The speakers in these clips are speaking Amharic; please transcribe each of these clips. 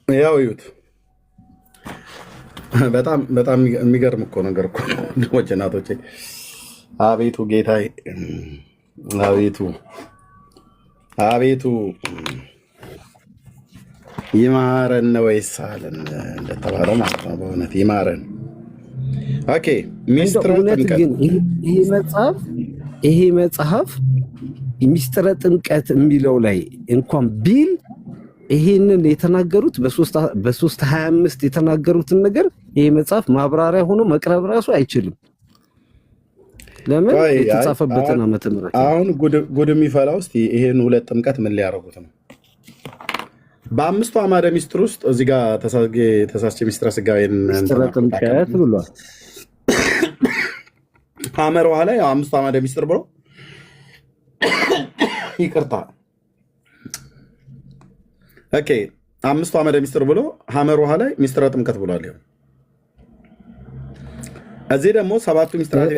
ያው ይዩት። በጣም የሚገርም እኮ ነገር እኮ ወንድሞቼ እናቶቼ። አቤቱ ጌታዬ፣ አቤቱ አቤቱ ይማረን ወይስ አለን እንደተባለው ማለት ነው። በእውነት ይማረን። ኦኬ ሚስጥረ ጥምቀት ግን ይሄ መጽሐፍ ሚስጥረ ጥምቀት የሚለው ላይ እንኳን ቢል ይሄንን የተናገሩት በ3:25 የተናገሩትን ነገር ይሄ መጽሐፍ ማብራሪያ ሆኖ መቅረብ ራሱ አይችልም። ለምን የተጻፈበትን ዓመተ ምህረት አሁን ጉድ የሚፈላው እስቲ ይሄን ሁለት ጥምቀት ምን ሊያደርጉት ነው? በአምስቱ አዕማደ ሚስጥር ውስጥ እዚህ ጋር ተሳስቼ ሚስጥረ ስጋዌን ሚስጥረ ጥምቀት ብሏል። ሐመር ውሃ ላይ አምስቱ አዕማደ ሚስጥር ብሎ ይቅርታ፣ ኦኬ አምስቱ አዕማደ ሚስጥር ብሎ ሐመር ውሃ ላይ ሚስጥረ ጥምቀት ብሏል። ይኸው እዚህ ደግሞ ሰባቱ ሚስጥራት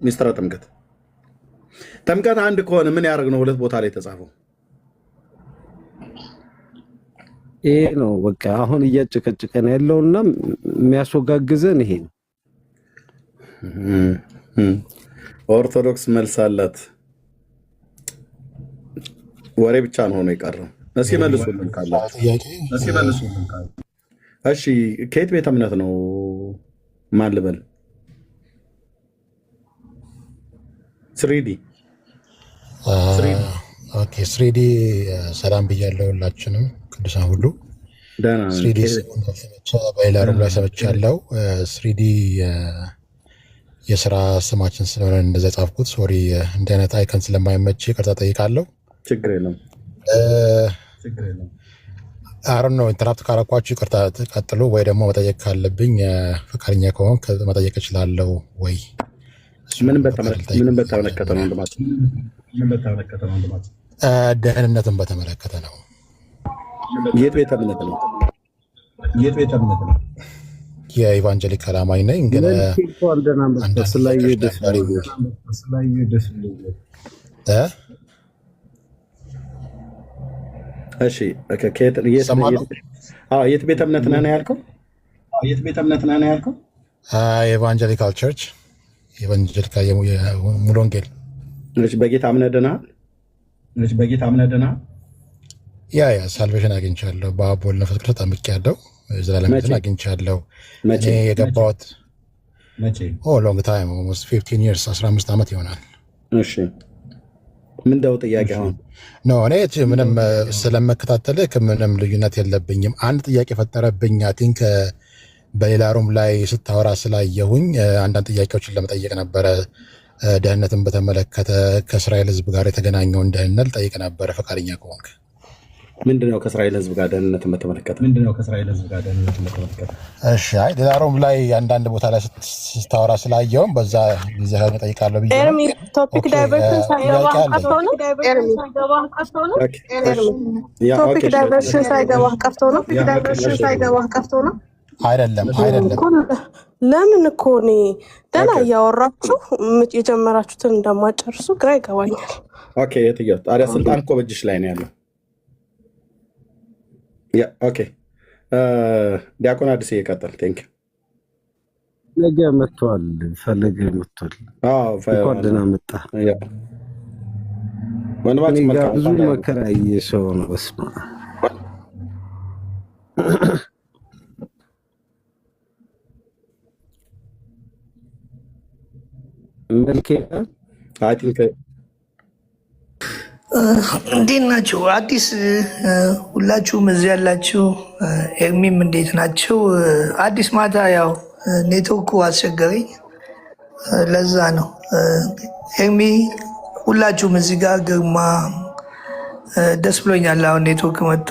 ሚስጥረ ጥምቀት። ጥምቀት አንድ ከሆነ ምን ያደርግ ነው ሁለት ቦታ ላይ የተጻፈው? ይሄ ነው በቃ አሁን እያጨቀጨቀን ያለውና የሚያስወጋግዘን ይሄ ነው። ኦርቶዶክስ መልስ አላት። ወሬ ብቻ ነው ሆኖ የቀረው። እስኪ መልሱልን ካላችሁ። እሺ ከየት ቤተ እምነት ነው? ማን ልበል? ስሪዲ ስሪዲ ሰላም ብያለሁ ሁላችንም ቅዱሳን ሁሉ። ስሪዲ በሌላ ሩም ላይ ሰምቻለሁ። ስሪዲ የስራ ስማችን ስለሆነ እንደዛ ጻፍኩት። ሶሪ እንዲህ አይነት አይከን ስለማይመች ይቅርታ ጠይቃለሁ። ችግር የለም። አሁን ነው ኢንተራፕት ካረኳችሁ ይቅርታ ቀጥሉ፣ ወይ ደግሞ መጠየቅ ካለብኝ ፈቃደኛ ከሆን መጠየቅ እችላለሁ ወይ? ምንም በተመለከተ ነው ወንድማችን፣ ደህንነትን በተመለከተ ነው። የት ቤተ እምነት ነው? የኢቫንጀሊካል አማኝ ነኝ። ግን እሺ የት ቤተ እምነት ነህ ያልከው? ኤቫንጀሊካል ቸርች፣ ኤቫንጀሊካል ሙሉ ወንጌል። በጌታ እምነት ድነሃል? ያ ሳልቬሽን አግኝቻለሁ። በአብ ወልድ መንፈስ ቅዱስ ተጠምቄያለሁ። ዘላለም ሕይወትን አግኝቻለሁ። እኔ የገባሁት ሎንግ ታይም 15 years 15 ዓመት ይሆናል። እሺ ምንድነው ጥያቄ? አሁን ነው እኔ ምንም ስለመከታተልህ ምንም ልዩነት የለብኝም። አንድ ጥያቄ ፈጠረብኝ። አይ ቲንክ በሌላ ሩም ላይ ስታወራ ስላየሁኝ አንዳንድ ጥያቄዎችን ለመጠየቅ ነበረ። ደህንነትን በተመለከተ ከእስራኤል ሕዝብ ጋር የተገናኘውን ደህንነት ጠይቅ ነበረ ፈቃደኛ ከሆንክ። ምንድነው ከእስራኤል ሕዝብ ጋር ደህንነትን በተመለከተ? እሺ አይ ሌላ ሩም ላይ አንዳንድ ቦታ ላይ ስታወራ ስላየውም በዛ ጊዜ ጠይቃለሁ ብዬ ቶፒክ ዳይቨርሽን ሳይገባህ ቀርቶ ነው። አይደለም ለምን እኮ እኔ ደህና እያወራችሁ የጀመራችሁትን እንደማጨርሱ ግራ ይገባኛል። ኦኬ የትየው ታዲያ ስልጣን እኮ በእጅሽ ላይ ነው ያለው። ኦኬ ዲያቆን አዲስ እየቀጠል ቴንክ ነገ መጥቷል። ፈለገ መጥቷል። እንኳን ደህና መጣ። ወንድማችን ብዙ መከራ እየሰው ነው። በስመ አብ መልኬ አይ ቲንክ እንዴት ናችሁ? አዲስ ሁላችሁም እዚህ ያላችሁ ኤርሚም እንዴት ናቸው? አዲስ ማታ ያው ኔትወርኩ አስቸገረኝ፣ ለዛ ነው። ኤርሚ ሁላችሁም እዚህ ጋር ግርማ ደስ ብሎኛል። አሁን ኔትወርክ መጥቶ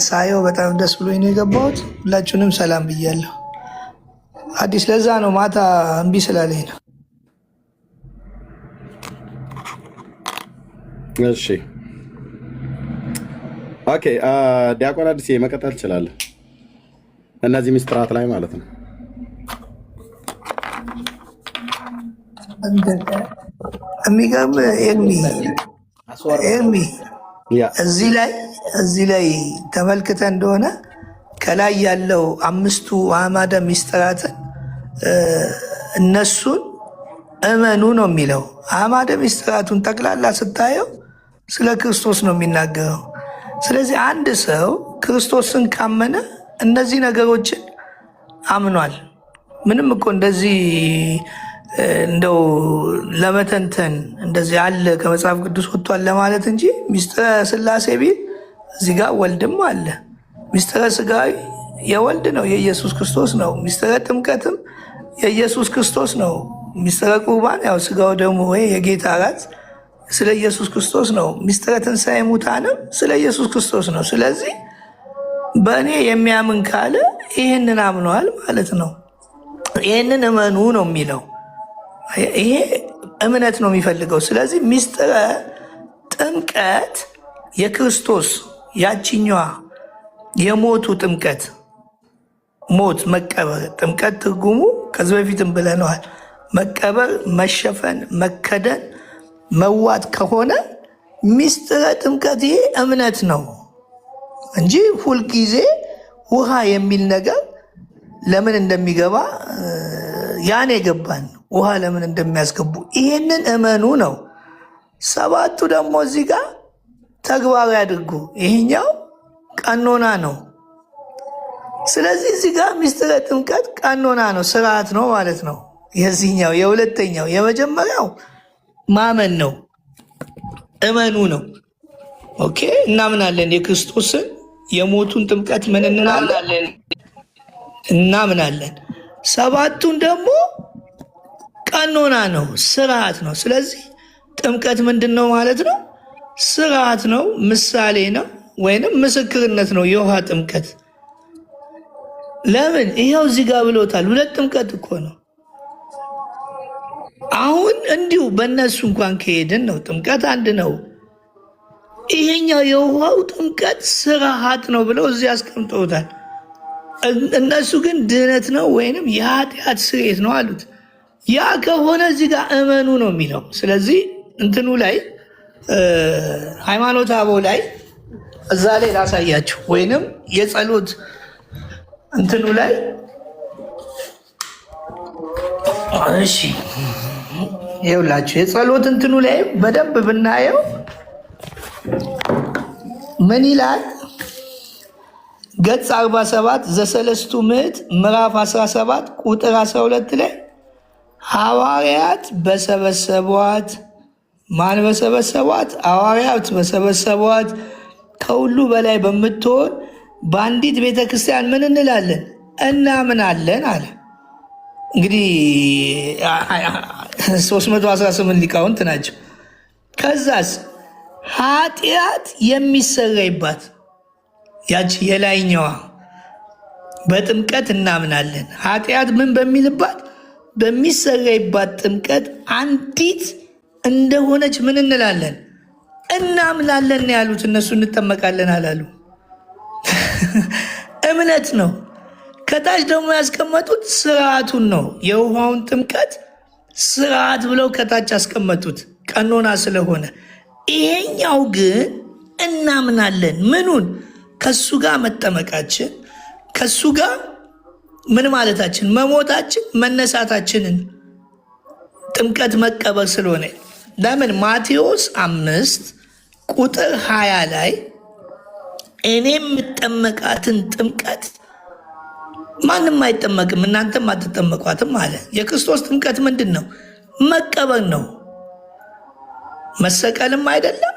ሳየው በጣም ደስ ብሎኝ ነው የገባሁት። ሁላችሁንም ሰላም ብያለሁ። አዲስ ለዛ ነው ማታ እምቢ ስላለኝ ነው። እሺ ኦኬ ዲያቆን አዲስ መቀጠል ትችላለህ። እነዚህ ሚስጥራት ላይ ማለት ነው። የሚገርም ኤርሚ እዚህ ላይ እዚህ ላይ ተመልክተ እንደሆነ ከላይ ያለው 5ቱ አዕማደ ምስጢራትን እነሱን እመኑ ነው የሚለው። አዕማደ ምስጢራቱን ጠቅላላ ስታየው ስለ ክርስቶስ ነው የሚናገረው። ስለዚህ አንድ ሰው ክርስቶስን ካመነ እነዚህ ነገሮችን አምኗል። ምንም እኮ እንደዚህ እንደው ለመተንተን እንደዚህ አለ ከመጽሐፍ ቅዱስ ወጥቷል ለማለት እንጂ ሚስጥረ ሥላሴ ቢል እዚህ ጋር ወልድም አለ። ሚስጥረ ሥጋዊ የወልድ ነው፣ የኢየሱስ ክርስቶስ ነው። ሚስጥረ ጥምቀትም የኢየሱስ ክርስቶስ ነው። ሚስጥረ ቁርባን ያው ሥጋው ደግሞ ወይ የጌታ እራት ስለ ኢየሱስ ክርስቶስ ነው። ሚስጥረ ትንሣኤ ሙታንም ስለ ኢየሱስ ክርስቶስ ነው። ስለዚህ በእኔ የሚያምን ካለ ይህንን አምነዋል ማለት ነው። ይህንን እመኑ ነው የሚለው። ይሄ እምነት ነው የሚፈልገው። ስለዚህ ሚስጥረ ጥምቀት የክርስቶስ ያችኛዋ የሞቱ ጥምቀት፣ ሞት መቀበር፣ ጥምቀት ትርጉሙ ከዚህ በፊትም ብለነዋል። መቀበር፣ መሸፈን፣ መከደን፣ መዋጥ ከሆነ ሚስጥረ ጥምቀት ይሄ እምነት ነው እንጂ ሁልጊዜ ውሃ የሚል ነገር ለምን እንደሚገባ ያን የገባን ውሃ ለምን እንደሚያስገቡ ይህንን እመኑ ነው። 7ቱ ደግሞ እዚህ ጋር ተግባራዊ አድርጉ። ይሄኛው ቀኖና ነው። ስለዚህ እዚህ ጋር ሚስጥረ ጥምቀት ቀኖና ነው፣ ስርዓት ነው ማለት ነው። የዚህኛው የሁለተኛው የመጀመሪያው ማመን ነው፣ እመኑ ነው። ኦኬ፣ እናምናለን። የክርስቶስን የሞቱን ጥምቀት ምን እንላለን? እናምናለን። 7ቱን ደግሞ ቀኖና ነው፣ ስርዓት ነው። ስለዚህ ጥምቀት ምንድን ነው ማለት ነው? ስርዓት ነው፣ ምሳሌ ነው፣ ወይንም ምስክርነት ነው። የውሃ ጥምቀት ለምን ይኸው እዚህ ጋር ብሎታል። 2 ጥምቀት እኮ ነው። አሁን እንዲሁ በእነሱ እንኳን ከሄድን ነው ጥምቀት አንድ ነው። ይሄኛው የውሃው ጥምቀት ስርዓት ነው ብለው እዚህ አስቀምጠውታል። እነሱ ግን ድህነት ነው ወይንም የኃጢአት ስርየት ነው አሉት። ያ ከሆነ እዚህ ጋር እመኑ ነው የሚለው። ስለዚህ እንትኑ ላይ ሃይማኖተ አበው ላይ እዛ ላይ ላሳያችሁ፣ ወይንም የጸሎት እንትኑ ላይ እሺ፣ ይኸውላችሁ የጸሎት እንትኑ ላይ በደንብ ብናየው ምን ይላል? ገጽ 47 ዘሰለስቱ ምዕት ምዕራፍ 17 ቁጥር 12 ላይ ሐዋርያት በሰበሰቧት፣ ማን በሰበሰቧት? ሐዋርያት በሰበሰቧት ከሁሉ በላይ በምትሆን በአንዲት ቤተ ክርስቲያን ምን እንላለን? እናምናለን አለ። እንግዲህ 318 ሊቃውንት ናቸው። ከዛስ ኃጢአት የሚሰረይባት ያቺ የላይኛዋ በጥምቀት እናምናለን። ኃጢአት ምን በሚልባት? በሚሰረይባት ጥምቀት አንዲት እንደሆነች ምን እንላለን? እናምናለን ያሉት እነሱ። እንጠመቃለን አላሉ። እምነት ነው። ከታች ደግሞ ያስቀመጡት ስርዓቱን ነው። የውሃውን ጥምቀት ስርዓት ብለው ከታች ያስቀመጡት ቀኖና ስለሆነ፣ ይሄኛው ግን እናምናለን። ምኑን? ከሱ ጋር መጠመቃችን፣ ከሱ ጋር ምን ማለታችን? መሞታችን፣ መነሳታችንን ጥምቀት መቀበር ስለሆነ ለምን ማቴዎስ 5 ቁጥር 20 ላይ እኔ የምጠመቃትን ጥምቀት ማንም አይጠመቅም እናንተም አትጠመቋትም አለ። የክርስቶስ ጥምቀት ምንድን ነው? መቀበር ነው። መሰቀልም አይደለም፣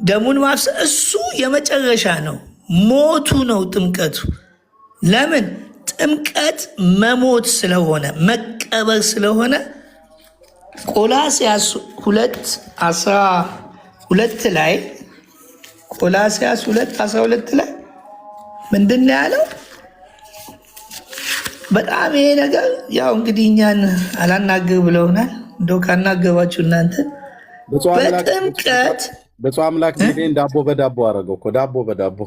ደሙን ማፍሰስ እሱ የመጨረሻ ነው። ሞቱ ነው ጥምቀቱ። ለምን? ጥምቀት መሞት ስለሆነ መቀበር ስለሆነ ቆላስያስ 2:12 ላይ ቆላስያስ 2:12 ላይ ምንድን ነው ያለው? በጣም ይሄ ነገር ያው እንግዲህ እኛን አላናግር ብለውናል። እንደው ካናገባችሁ እናንተ በጥምቀት በጾም አምላክ ጊዜን ዳቦ በዳቦ አደረገው እኮ ዳቦ በዳቦ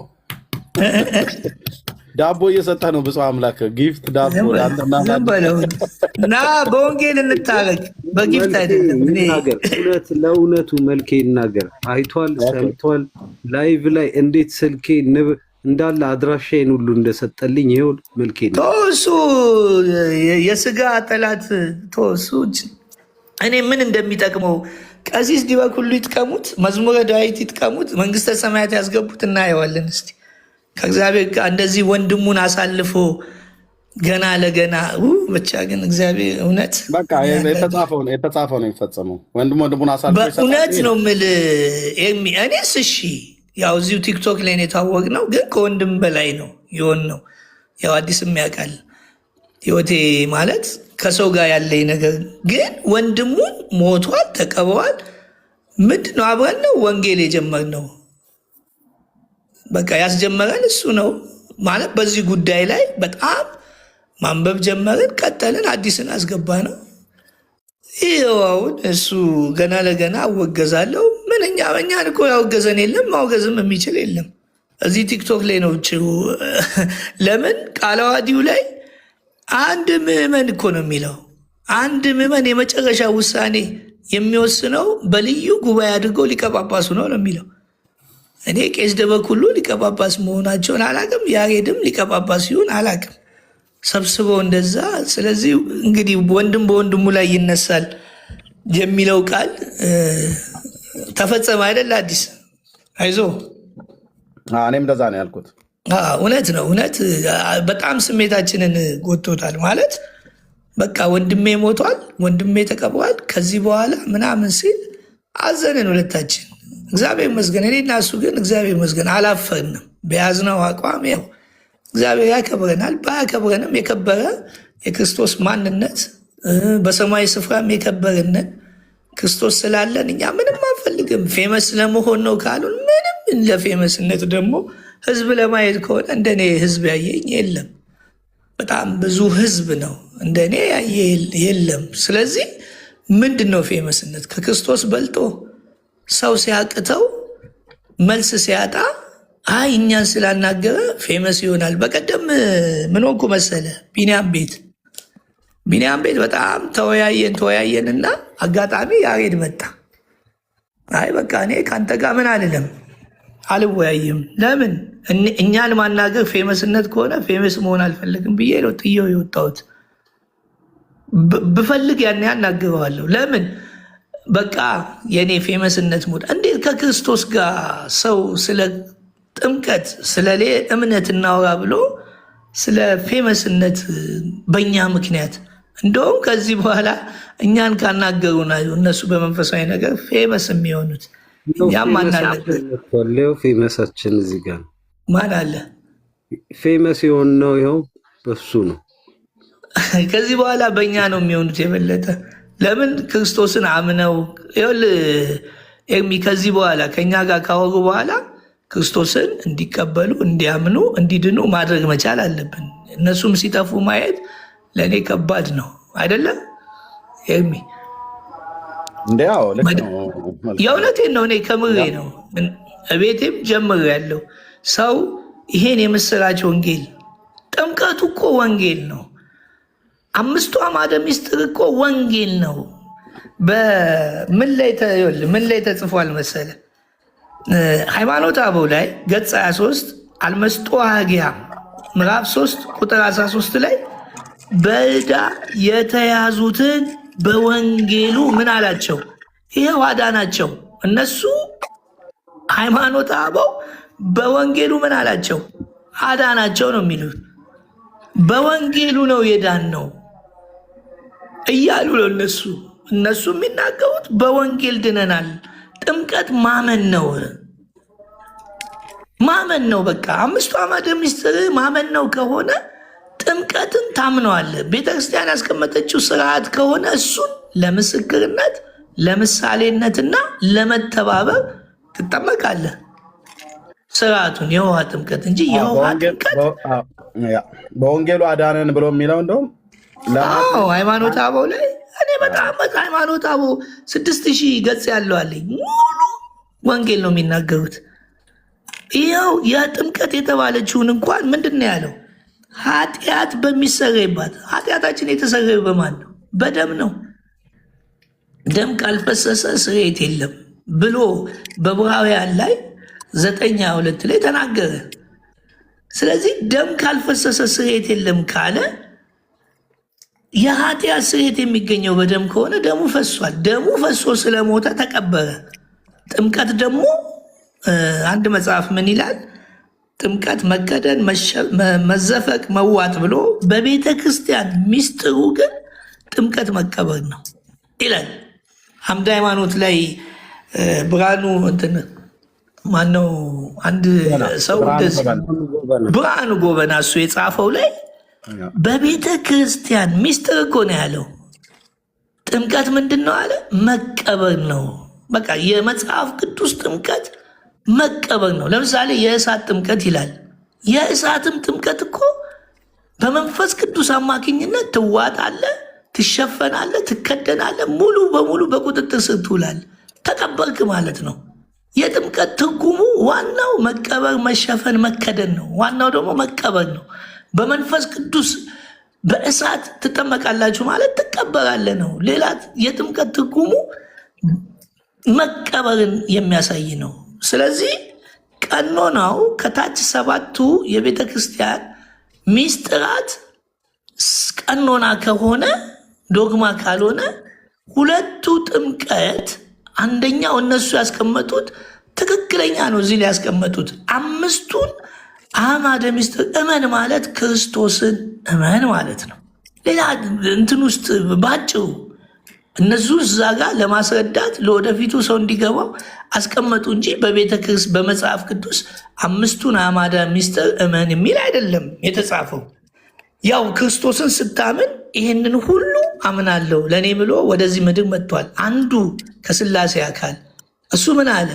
ዳቦ እየሰጠ ነው ብፁዕ አምላክ ጊፍት ዳቦ ዝም በለው እና በወንጌል እንታረቅ፣ በጊፍት አይደለም። እውነት ለእውነቱ መልኬ ይናገር። አይቷል፣ ሰምቷል። ላይቭ ላይ እንዴት ስልኬ እንዳለ አድራሻዬን ሁሉ እንደሰጠልኝ ይኸው መልኬ ነው። እሱ የስጋ ጠላት እሱ እኔ ምን እንደሚጠቅመው ቀሲስ ዲበኩሉ ይጥቀሙት፣ መዝሙረ ዳዊት ይጥቀሙት፣ መንግስተ ሰማያት ያስገቡት፣ እናየዋለን። እስቲ ከእግዚአብሔር ጋር እንደዚህ ወንድሙን አሳልፎ ገና ለገና ብቻ ግን እግዚአብሔር እውነት በቃ የተጻፈው ነው የሚፈጸመው። ወንድሙን አሳልፎ በእውነት ነው የምልህ ኤርሚ። እኔስ እሺ ያው እዚሁ ቲክቶክ ላይ የታወቅ ነው፣ ግን ከወንድም በላይ ነው የሆን ነው። ያው አዲስም ያውቃል ህይወቴ ማለት ከሰው ጋር ያለኝ ነገር ግን ወንድሙን ሞቷል፣ ተቀብሯል። ምንድን ነው አብረን ነው ወንጌል የጀመርነው። በቃ ያስጀመረን እሱ ነው ማለት በዚህ ጉዳይ ላይ በጣም ማንበብ ጀመርን፣ ቀጠልን፣ አዲስን አስገባ ነው። ይኸው አሁን እሱ ገና ለገና አወገዛለሁ። ምን እኛን እኮ ያወገዘን የለም፣ ማውገዝም የሚችል የለም። እዚህ ቲክቶክ ላይ ነው ለምን ቃለ ዓዋዲው ላይ አንድ ምዕመን እኮ ነው የሚለው። አንድ ምዕመን የመጨረሻ ውሳኔ የሚወስነው በልዩ ጉባኤ አድርገው ሊቀ ጳጳሱ ነው የሚለው። እኔ ቄስ ደበኩሉ ሊቀ ጳጳስ መሆናቸውን አላቅም፣ ያሬድም ሊቀ ጳጳስ ይሁን አላቅም፣ ሰብስበው እንደዛ። ስለዚህ እንግዲህ ወንድም በወንድሙ ላይ ይነሳል የሚለው ቃል ተፈጸመ አይደል? አዲስ አይዞ እኔም እንደዛ ነው ያልኩት። እውነት ነው። እውነት በጣም ስሜታችንን ጎቶታል። ማለት በቃ ወንድሜ ሞቷል፣ ወንድሜ ተቀብሯል፣ ከዚህ በኋላ ምናምን ሲል አዘንን ሁለታችን። እግዚአብሔር ይመስገን እኔ እና እሱ ግን እግዚአብሔር ይመስገን አላፈርንም። በያዝነው አቋም ያው እግዚአብሔር ያከብረናል። ባያከብረንም የከበረ የክርስቶስ ማንነት በሰማይ ስፍራም የከበርንን ክርስቶስ ስላለን እኛ ምንም አንፈልግም። ፌመስ ለመሆን ነው ካሉን ምንም ለፌመስነት ደግሞ ህዝብ ለማየት ከሆነ እንደኔ ህዝብ ያየኝ የለም። በጣም ብዙ ህዝብ ነው እንደኔ ያየ የለም። ስለዚህ ምንድን ነው ፌመስነት? ከክርስቶስ በልጦ ሰው ሲያቅተው መልስ ሲያጣ አይ እኛን ስላናገረ ፌመስ ይሆናል። በቀደም ምን ሆንኩ መሰለ? ቢኒያም ቤት በጣም ተወያየን እና አጋጣሚ ያሬድ መጣ። አይ በቃ እኔ ከአንተ ጋር ምን አልወያይም። ለምን እኛን ማናገር ፌመስነት ከሆነ ፌመስ መሆን አልፈልግም ብዬ ነው ጥዬው የወጣሁት። ብፈልግ ያን ያናግረዋለሁ። ለምን በቃ የኔ ፌመስነት ሞት እንዴት ከክርስቶስ ጋር ሰው ስለ ጥምቀት ስለ እምነት እናወራ ብሎ ስለ ፌመስነት በእኛ ምክንያት እንደውም ከዚህ በኋላ እኛን ካናገሩና እነሱ በመንፈሳዊ ነገር ፌመስ የሚሆኑት እኛም ማናለው። ፌመሳችን እዚህ ጋር ማን አለ? ፌመስ የሆን ነው ይኸው በሱ ነው። ከዚህ በኋላ በእኛ ነው የሚሆኑት የበለጠ። ለምን ክርስቶስን አምነው ኤርሚ ከዚህ በኋላ ከእኛ ጋር ካወሩ በኋላ ክርስቶስን እንዲቀበሉ እንዲያምኑ እንዲድኑ ማድረግ መቻል አለብን። እነሱም ሲጠፉ ማየት ለእኔ ከባድ ነው አይደለም ኤርሚ? የእውነቴን ነው። እኔ ከምሬ ነው። እቤቴም ጀምር ያለው ሰው ይሄን የምስራች ወንጌል ጥምቀቱ እኮ ወንጌል ነው። 5ቱ አዕማደ ምስጢር እኮ ወንጌል ነው። ምን ላይ ተጽፏል መሰለ? ሃይማኖተ አበው ላይ ገጽ 23 አልመስጦ ሀጊያ ምዕራፍ 3 ቁጥር 13 ላይ በዕዳ የተያዙትን በወንጌሉ ምን አላቸው? ይኸው አዳናቸው። እነሱ ሃይማኖተ አበው በወንጌሉ ምን አላቸው? አዳናቸው ነው የሚሉት። በወንጌሉ ነው የዳን ነው እያሉ ነው እነሱ የሚናገሩት። በወንጌል ድነናል። ጥምቀት ማመን ነው። በቃ 5ቱ አዕማደ ምስጢር ማመን ነው ከሆነ ጥምቀትን ታምነዋል። ቤተክርስቲያን ያስቀመጠችው ስርዓት ከሆነ እሱን ለምስክርነት ለምሳሌነትና ለመተባበር ትጠመቃለህ። ስርዓቱን የውሃ ጥምቀት እንጂ የውሃ ጥምቀት በወንጌሉ አዳነን ብሎ የሚለው እንደውም ሃይማኖተ አበው ላይ እኔ በጣም ሃይማኖተ አበው 6000 ገጽ ያለው አለኝ። ሙሉ ወንጌል ነው የሚናገሩት። ይኸው የጥምቀት የተባለችውን እንኳን ምንድን ነው ያለው? ኃጢአት በሚሰረይባት ኃጢአታችን የተሰረየው በማን ነው? በደም ነው። ደም ካልፈሰሰ ስርየት የለም ብሎ በዕብራውያን ላይ 9:22 ላይ ተናገረ። ስለዚህ ደም ካልፈሰሰ ስርየት የለም ካለ የኃጢአት ስርየት የሚገኘው በደም ከሆነ ደሙ ፈሷል። ደሙ ፈሶ ስለሞተ ተቀበረ። ጥምቀት ደግሞ አንድ መጽሐፍ ምን ይላል? ጥምቀት መከደን፣ መዘፈቅ፣ መዋጥ ብሎ በቤተ ክርስቲያን ሚስጥሩ ግን ጥምቀት መቀበር ነው ይላል። አምደ ሃይማኖት ላይ ብርሃኑ እንትን ማነው አንድ ሰው ብርሃኑ ጎበና እሱ የጻፈው ላይ በቤተ ክርስቲያን ሚስጥር እኮ ነው ያለው። ጥምቀት ምንድን ነው አለ? መቀበር ነው። በቃ የመጽሐፍ ቅዱስ ጥምቀት መቀበር ነው። ለምሳሌ የእሳት ጥምቀት ይላል። የእሳትም ጥምቀት እኮ በመንፈስ ቅዱስ አማካኝነት ትዋጣለህ፣ ትሸፈናለህ፣ ትከደናለህ፣ ሙሉ በሙሉ በቁጥጥር ስር ትውላለህ። ተቀበርክ ማለት ነው። የጥምቀት ትርጉሙ ዋናው መቀበር፣ መሸፈን፣ መከደን ነው። ዋናው ደግሞ መቀበር ነው። በመንፈስ ቅዱስ በእሳት ትጠመቃላችሁ ማለት ትቀበራለህ ነው። ሌላ የጥምቀት ትርጉሙ መቀበርን የሚያሳይ ነው። ስለዚህ ቀኖናው ከታች 7ቱ የቤተ ክርስቲያን ሚስጥራት ቀኖና ከሆነ ዶግማ ካልሆነ 2ቱ ጥምቀት አንደኛው እነሱ ያስቀመጡት ትክክለኛ ነው። እዚህ ላይ ያስቀመጡት 5ቱን አዕማደ ምስጢር እመን ማለት ክርስቶስን እመን ማለት ነው። ሌላ እንትን ውስጥ ባጭሩ እነሱ እዛ ጋር ለማስረዳት ለወደፊቱ ሰው እንዲገባው አስቀመጡ እንጂ በመጽሐፍ ቅዱስ 5ቱን አዕማደ ምስጢር እመን የሚል አይደለም የተጻፈው። ያው ክርስቶስን ስታምን ይህንን ሁሉ አምናለሁ ለእኔ ብሎ ወደዚህ ምድር መጥቷል። አንዱ ከስላሴ አካል እሱ ምን አለ?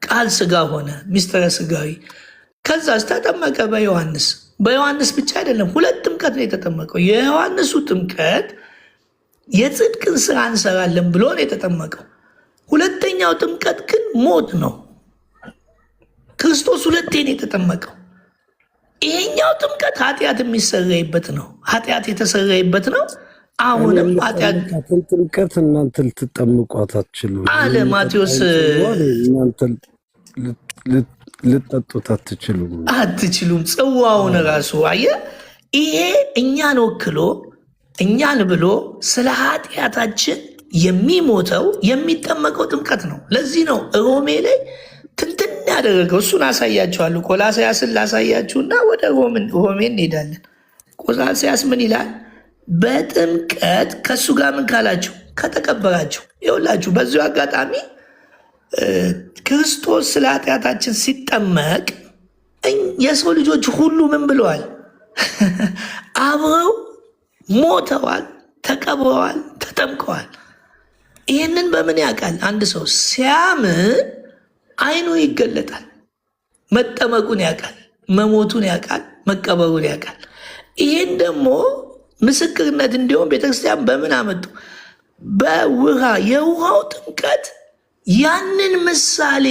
ቃል ስጋ ሆነ፣ ምስጢረ ስጋዊ። ከዛስ ተጠመቀ በዮሐንስ። በዮሐንስ ብቻ አይደለም 2 ጥምቀት ነው የተጠመቀው። የዮሐንሱ ጥምቀት የጽድቅን ስራ እንሰራለን ብሎ ነው የተጠመቀው። 2ኛው ጥምቀት ግን ሞት ነው። ክርስቶስ 2ቴ ነው የተጠመቀው። ይሄኛው ጥምቀት ኃጢአት የሚሰረይበት ነው። ኃጢአት የተሰረይበት ነው። አሁንም ኃጢአት ጥምቀት እናንተ ልትጠምቋት አትችሉም አለ ማቴዎስ። እናንተ ልጠጡት አትችሉም። ጽዋውን ራሱ አየ። ይሄ እኛን ወክሎ እኛን ብሎ ስለ ኃጢአታችን የሚሞተው የሚጠመቀው ጥምቀት ነው። ለዚህ ነው ሮሜ ላይ ትንትን ያደረገው። እሱን አሳያችኋለሁ። ቆላስያስን ላሳያችሁና ወደ ሮሜ እንሄዳለን። ቆላስያስ ምን ይላል? በጥምቀት ከእሱ ጋር ምን ካላችሁ ከተቀበራችሁ። ይኸውላችሁ በዚሁ አጋጣሚ ክርስቶስ ስለ ኃጢአታችን ሲጠመቅ የሰው ልጆች ሁሉ ምን ብለዋል? አብረው ሞተዋል፣ ተቀብረዋል፣ ተጠምቀዋል። ይህንን በምን ያውቃል? አንድ ሰው ሲያምን አይኑ ይገለጣል። መጠመቁን ያውቃል፣ መሞቱን ያውቃል፣ መቀበሩን ያውቃል። ይህን ደግሞ ምስክርነት እንዲሆን ቤተክርስቲያን በምን አመጡ? በውሃ የውሃው ጥምቀት ያንን ምሳሌ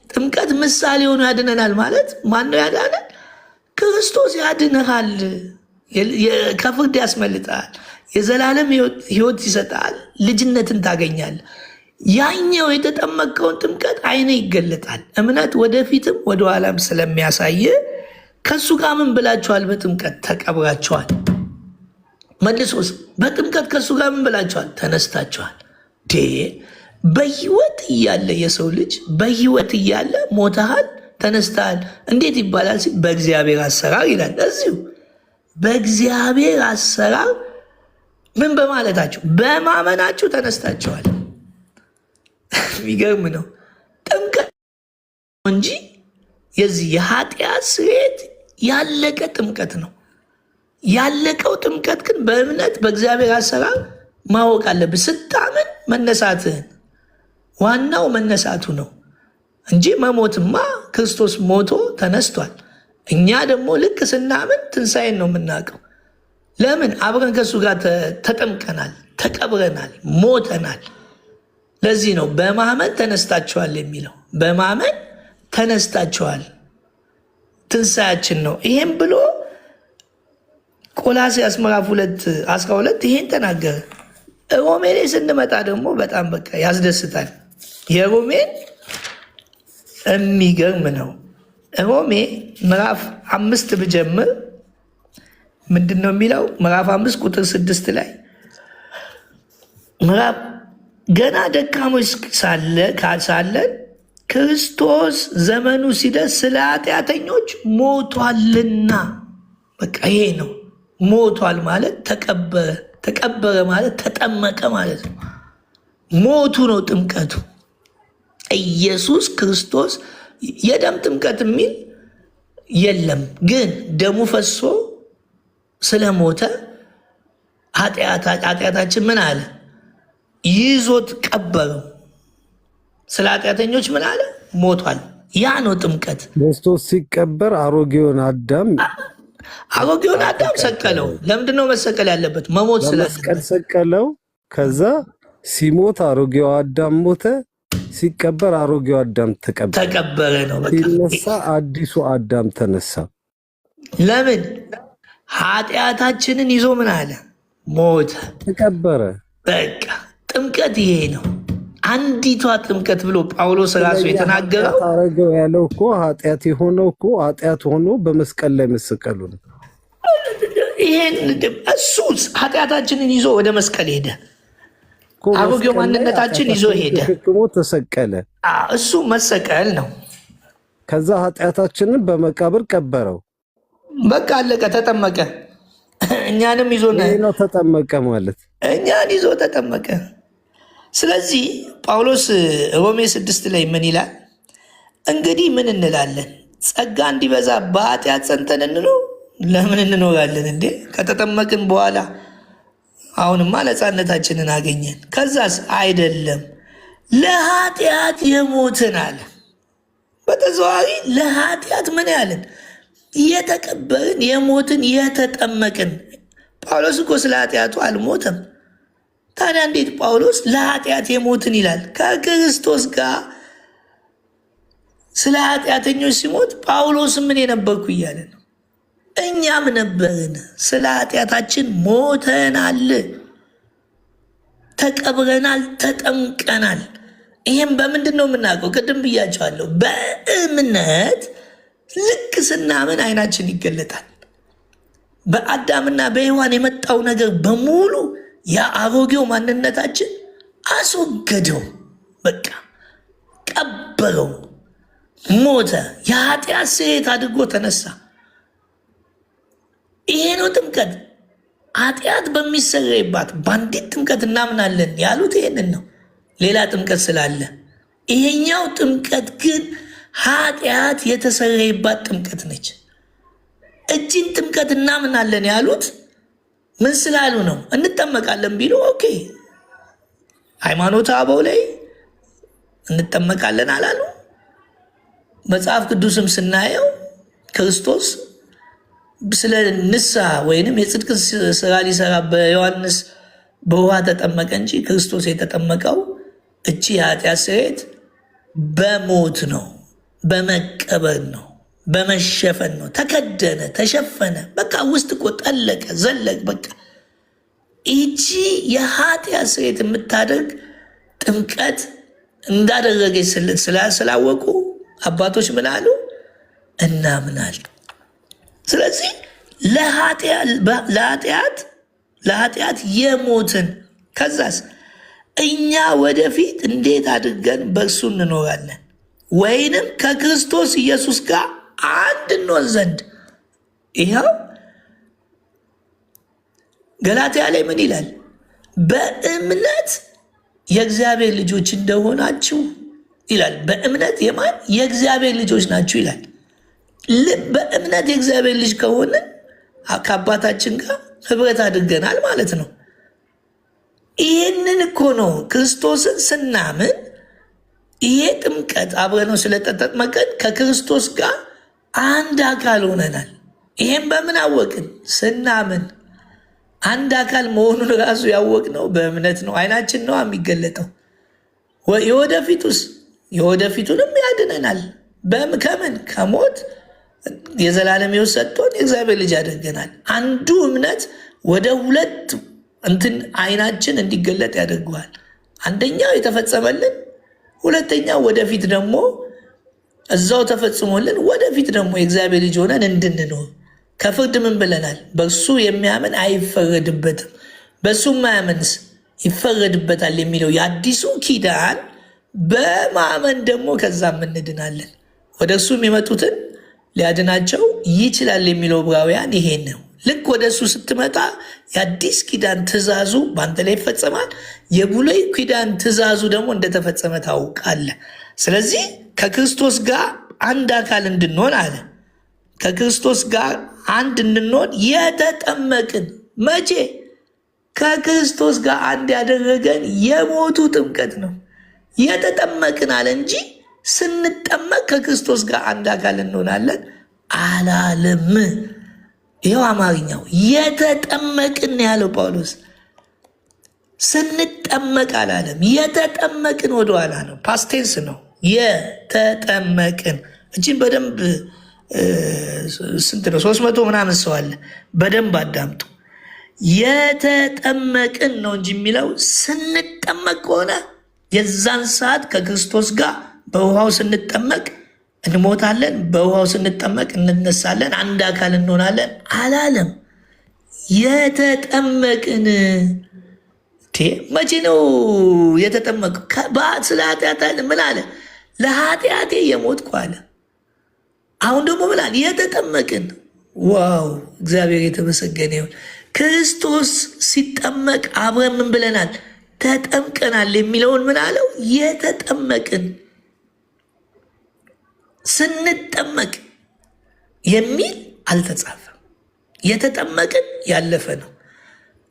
ጥምቀት ምሳሌ ሆኖ ያድነናል ማለት ማነው ያዳነን? ክርስቶስ ያድንሃል፣ ከፍርድ ያስመልጣል፣ የዘላለም ሕይወት ይሰጣል፣ ልጅነትን ታገኛል። ያኛው የተጠመቀውን ጥምቀት አይነ ይገለጣል። እምነት ወደፊትም ወደኋላም ስለሚያሳይ ከሱ ጋር ምን ብላችኋል? በጥምቀት ተቀብራችኋል። መልሶስ በጥምቀት ከሱ ጋር ምን ብላችኋል? ተነስታችኋል። በህይወት እያለ የሰው ልጅ በህይወት እያለ ሞተሃል፣ ተነስተሃል እንዴት ይባላል? በእግዚአብሔር አሰራር ይላል። እዚሁ በእግዚአብሔር አሰራር ምን በማለታችሁ በማመናችሁ ተነስታችኋል። የሚገርም ነው። ጥምቀት እንጂ የዚህ የኃጢአት ስርየት ያለቀ ጥምቀት ነው። ያለቀው ጥምቀት ግን በእምነት በእግዚአብሔር አሰራር ማወቅ አለብህ። ስታምን መነሳትህን ዋናው መነሳቱ ነው እንጂ መሞትማ ክርስቶስ ሞቶ ተነስቷል። እኛ ደግሞ ልክ ስናምን ትንሣኤን ነው የምናውቀው። ለምን? አብረን ከእሱ ጋር ተጠምቀናል፣ ተቀብረናል፣ ሞተናል። ለዚህ ነው በማመን ተነስታችኋል የሚለው። በማመን ተነስታችኋል ትንሣኤያችን ነው። ይሄም ብሎ ቆላስይስ ምዕራፍ 2:12 ይሄን ተናገረ። ሮሜ ላይ ስንመጣ ደግሞ በጣም በቃ ያስደስታል። የሮሜን የሚገርም ነው። ሮሜ ምዕራፍ 5 ብጀምር ምንድን ነው የሚለው? ምዕራፍ 5 ቁጥር 6 ላይ ምዕራፍ ገና ደካሞች ሳለን ክርስቶስ ዘመኑ ሲደርስ ስለ ኃጢአተኞች ሞቷልና። በቃ ይሄ ነው። ሞቷል ማለት ተቀበረ፣ ተቀበረ ማለት ተጠመቀ ማለት ነው። ሞቱ ነው ጥምቀቱ። ኢየሱስ ክርስቶስ የደም ጥምቀት የሚል የለም፣ ግን ደሙ ፈሶ ስለሞተ ኃጢአታችን ምን አለ? ይዞት ቀበረው። ስለ ኃጢአተኞች ምን አለ? ሞቷል። ያ ነው ጥምቀት። ክርስቶስ ሲቀበር አሮጌውን አዳም ሰቀለው። ለምንድነው መሰቀል ያለበት? መሞት መስቀል ሰቀለው። ከዛ ሲሞት አሮጌው አዳም ሞተ። ሲቀበር አሮጌው አዳም ተቀበረ ነው። ሲነሳ አዲሱ አዳም ተነሳ። ለምን? ኃጢአታችንን ይዞ ምን አለ? ሞተ፣ ተቀበረ። በቃ ጥምቀት ይሄ ነው። አንዲቷ ጥምቀት ብሎ ጳውሎስ ራሱ የተናገረው አረገው ያለው እኮ ኃጢአት የሆነው እኮ ኃጢአት ሆኖ በመስቀል ላይ መሰቀሉ ነው። ይሄን እሱ ኃጢአታችንን ይዞ ወደ መስቀል ሄደ። አሮጌው ማንነታችን ይዞ ሄደ፣ ተሸክሞ ተሰቀለ። እሱ መሰቀል ነው። ከዛ ኃጢአታችንን በመቃብር ቀበረው። በቃ አለቀ፣ ተጠመቀ። እኛንም ይዞ ነው ተጠመቀ ማለት እኛን ይዞ ተጠመቀ። ስለዚህ ጳውሎስ ሮሜ 6 ላይ ምን ይላል? እንግዲህ ምን እንላለን? ጸጋ እንዲበዛ በኃጢአት ጸንተን እንኖር? ለምን እንኖራለን እንዴ? ከተጠመቅን በኋላ አሁንማ ነፃነታችንን አገኘን። ከዛስ አይደለም ለኃጢአት የሞትን አለ። በተዘዋዋሪ ለኃጢአት ምን ያለን? የተቀበርን፣ የሞትን፣ የተጠመቅን። ጳውሎስ እኮ ስለ ኃጢአቱ አልሞተም። ታዲያ እንዴት ጳውሎስ ለኃጢአት የሞትን ይላል? ከክርስቶስ ጋር ስለ ኃጢአተኞች ሲሞት ጳውሎስ ምን የነበርኩ እያለ ነው። እኛም ነበርን፣ ስለ ኃጢአታችን ሞተናል፣ ተቀብረናል፣ ተጠምቀናል። ይህም በምንድን ነው የምናውቀው? ቅድም ብያቸዋለሁ። በእምነት ልክ ስናምን አይናችን ይገለጣል። በአዳምና በሔዋን የመጣው ነገር በሙሉ የአሮጌው ማንነታችን አስወገደው። በቃ ቀበረው፣ ሞተ፣ የኃጢአት ስርየት አድርጎ ተነሳ። ይሄ ነው ጥምቀት። ኃጢአት በሚሰረይባት በአንዲት ጥምቀት እናምናለን ያሉት ይሄንን ነው። ሌላ ጥምቀት ስላለ፣ ይሄኛው ጥምቀት ግን ኃጢአት የተሰረይባት ጥምቀት ነች። እጅን ጥምቀት እናምናለን ያሉት ምን ስላሉ ነው? እንጠመቃለን ቢሉ ኦኬ፣ ሃይማኖተ አበው ላይ እንጠመቃለን አላሉ። መጽሐፍ ቅዱስም ስናየው ክርስቶስ ስለ ንስሐ ወይንም የጽድቅ ስራ ሊሰራ በዮሐንስ በውሃ ተጠመቀ እንጂ ክርስቶስ የተጠመቀው እቺ የኃጢአት ስርየት በሞት ነው፣ በመቀበር ነው፣ በመሸፈን ነው። ተከደነ፣ ተሸፈነ። በቃ ውስጥ እኮ ጠለቀ፣ ዘለቅ። በቃ ይቺ የኃጢአት ስርየት የምታደርግ ጥምቀት እንዳደረገች ስላወቁ አባቶች ምን አሉ? እናምናል። ስለዚህ ለኃጢአት የሞትን ከዛስ እኛ ወደፊት እንዴት አድርገን በእርሱ እንኖራለን? ወይንም ከክርስቶስ ኢየሱስ ጋር አንድ እንሆን ዘንድ። ይኸው ገላትያ ላይ ምን ይላል? በእምነት የእግዚአብሔር ልጆች እንደሆናችሁ ይላል። በእምነት የማን የእግዚአብሔር ልጆች ናችሁ ይላል። በእምነት የእግዚአብሔር ልጅ ከሆነ ከአባታችን ጋር ህብረት አድርገናል ማለት ነው። ይህንን እኮ ነው ክርስቶስን ስናምን ይሄ ጥምቀት አብረነው ስለተጠመቀን ከክርስቶስ ጋር አንድ አካል ሆነናል። ይሄም በምን አወቅን? ስናምን። አንድ አካል መሆኑን ራሱ ያወቅነው በእምነት ነው። አይናችን ነው የሚገለጠው። የወደፊቱንም ያድነናል። ከምን? ከሞት የዘላለም ሕይወት ሰጥቶን የእግዚአብሔር ልጅ ያደርገናል። አንዱ እምነት ወደ ሁለት እንትን አይናችን እንዲገለጥ ያደርገዋል። አንደኛው የተፈጸመልን፣ ሁለተኛው ወደፊት ደግሞ እዛው ተፈጽሞልን ወደፊት ደግሞ የእግዚአብሔር ልጅ ሆነን እንድንኖር። ከፍርድ ምን ብለናል? በእሱ የሚያምን አይፈረድበትም፣ በእሱ የማያምንስ ይፈረድበታል የሚለው የአዲሱ ኪዳን በማመን ደግሞ ከዛም እንድናለን። ወደ እሱ የሚመጡትን ሊያድናቸው ይችላል የሚለው ዕብራውያን ይሄን ነው። ልክ ወደ እሱ ስትመጣ የአዲስ ኪዳን ትእዛዙ በአንተ ላይ ይፈጸማል። የብሉይ ኪዳን ትእዛዙ ደግሞ እንደተፈጸመ ታውቃለህ። ስለዚህ ከክርስቶስ ጋር አንድ አካል እንድንሆን አለ። ከክርስቶስ ጋር አንድ እንድንሆን የተጠመቅን መቼ? ከክርስቶስ ጋር አንድ ያደረገን የሞቱ ጥምቀት ነው። የተጠመቅን አለ እንጂ ስንጠመቅ ከክርስቶስ ጋር አንድ አካል እንሆናለን አላለም። ይኸው አማርኛው የተጠመቅን ያለው ጳውሎስ። ስንጠመቅ አላለም። የተጠመቅን ወደኋላ ነው፣ ፓስቴንስ ነው። የተጠመቅን እችን በደንብ ስንት ነው? 300 ምናምን ሰው አለ። በደንብ አዳምጡ። የተጠመቅን ነው እንጂ የሚለው ስንጠመቅ ከሆነ የዛን ሰዓት ከክርስቶስ ጋር በውሃው ስንጠመቅ እንሞታለን፣ በውሃው ስንጠመቅ እንነሳለን፣ አንድ አካል እንሆናለን አላለም። የተጠመቅን መቼ ነው የተጠመቅ? ስለ ኃጢአት ምን አለ? ለኃጢአቴ የሞትኩ አለ። አሁን ደግሞ ምን አለ? የተጠመቅን። ዋው! እግዚአብሔር የተመሰገነ ይሁን። ክርስቶስ ሲጠመቅ አብረን ምን ብለናል? ተጠምቀናል የሚለውን ምን አለው? የተጠመቅን። ስንጠመቅ የሚል አልተጻፈም። የተጠመቅን ያለፈ ነው።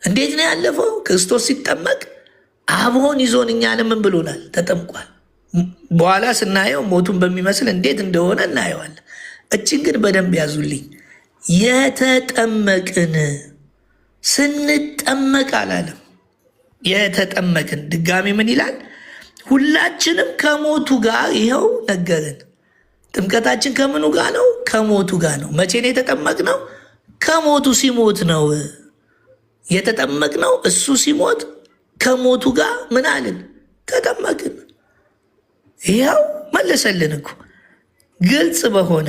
እንዴት ነው ያለፈው? ክርስቶስ ሲጠመቅ አብሮን ይዞን እኛንም ምን ብሎናል? ተጠምቋል። በኋላ ስናየው ሞቱን በሚመስል እንዴት እንደሆነ እናየዋለን። እችን ግን በደንብ ያዙልኝ። የተጠመቅን ስንጠመቅ አላለም። የተጠመቅን ድጋሚ ምን ይላል? ሁላችንም ከሞቱ ጋር ይኸው ነገርን። ጥምቀታችን ከምኑ ጋር ነው? ከሞቱ ጋር ነው። መቼ ነው የተጠመቅነው? ከሞቱ ሲሞት ነው የተጠመቅነው። እሱ ሲሞት ከሞቱ ጋር ምን አልን? ተጠመቅን። ይኸው መለሰልን እኮ ግልጽ በሆነ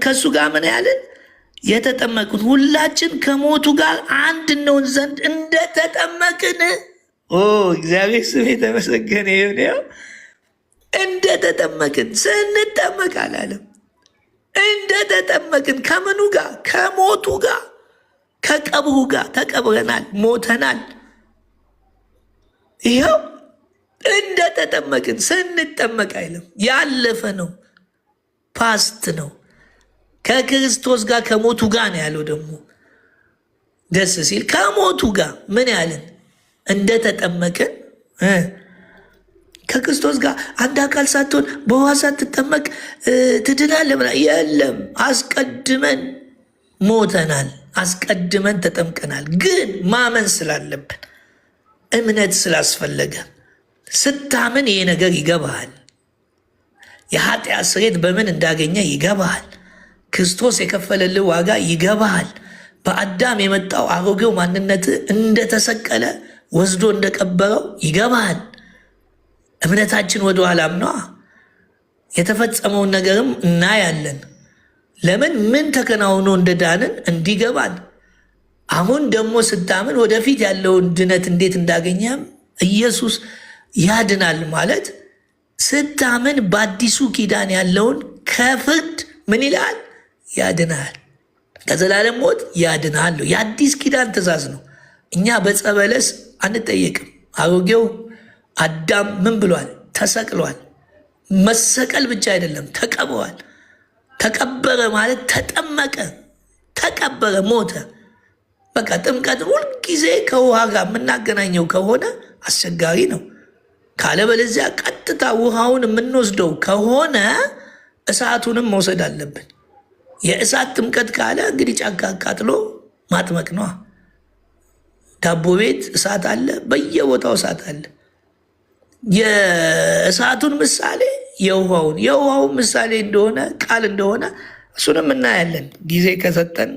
ከሱ ጋር ምን ያልን? የተጠመቅን ሁላችን ከሞቱ ጋር አንድ እንሆን ዘንድ እንደተጠመቅን። እግዚአብሔር ስም የተመሰገነ ይሁን። እንደተጠመቅን ስንጠመቅ አላለም። እንደተጠመቅን ከምኑ ጋር? ከሞቱ ጋር፣ ከቀብሩ ጋር ተቀብረናል፣ ሞተናል። ይኸው እንደተጠመቅን። ስንጠመቅ አይልም፣ ያለፈ ነው፣ ፓስት ነው። ከክርስቶስ ጋር ከሞቱ ጋር ነው ያለው። ደግሞ ደስ ሲል ከሞቱ ጋር ምን ያለን? እንደተጠመቅን ከክርስቶስ ጋር አንድ አካል ሳትሆን በውሃ ሳትጠመቅ ትድናለህ? የለም፣ አስቀድመን ሞተናል፣ አስቀድመን ተጠምቀናል። ግን ማመን ስላለብን እምነት ስላስፈለገ ስታምን ይሄ ነገር ይገባሃል። የኃጢአት ስርየት በምን እንዳገኘ ይገባሃል። ክርስቶስ የከፈለልህ ዋጋ ይገባሃል። በአዳም የመጣው አሮጌው ማንነት እንደተሰቀለ ወስዶ እንደቀበረው ይገባሃል። እምነታችን ወደ ኋላም ነዋ። የተፈጸመውን ነገርም እናያለን። ለምን ምን ተከናውኖ እንደዳንን እንዲገባን። አሁን ደግሞ ስታምን ወደፊት ያለውን ድነት እንዴት እንዳገኘም ኢየሱስ ያድናል ማለት ስታምን በአዲሱ ኪዳን ያለውን ከፍርድ ምን ይላል? ያድናል። ከዘላለም ሞት ያድናል። የአዲስ ኪዳን ትእዛዝ ነው። እኛ በጸበለስ አንጠየቅም። አሮጌው አዳም ምን ብሏል? ተሰቅሏል። መሰቀል ብቻ አይደለም፣ ተቀብሯል። ተቀበረ ማለት ተጠመቀ፣ ተቀበረ፣ ሞተ። በቃ ጥምቀት ሁልጊዜ ከውሃ ጋር የምናገናኘው ከሆነ አስቸጋሪ ነው። ካለበለዚያ ቀጥታ ውሃውን የምንወስደው ከሆነ እሳቱንም መውሰድ አለብን። የእሳት ጥምቀት ካለ እንግዲህ ጫካ አቃጥሎ ማጥመቅ ነዋ። ዳቦ ቤት እሳት አለ፣ በየቦታው እሳት አለ። የእሳቱን ምሳሌ የውሃውን ምሳሌ እንደሆነ ቃል እንደሆነ እሱንም እናያለን ጊዜ ከሰጠን።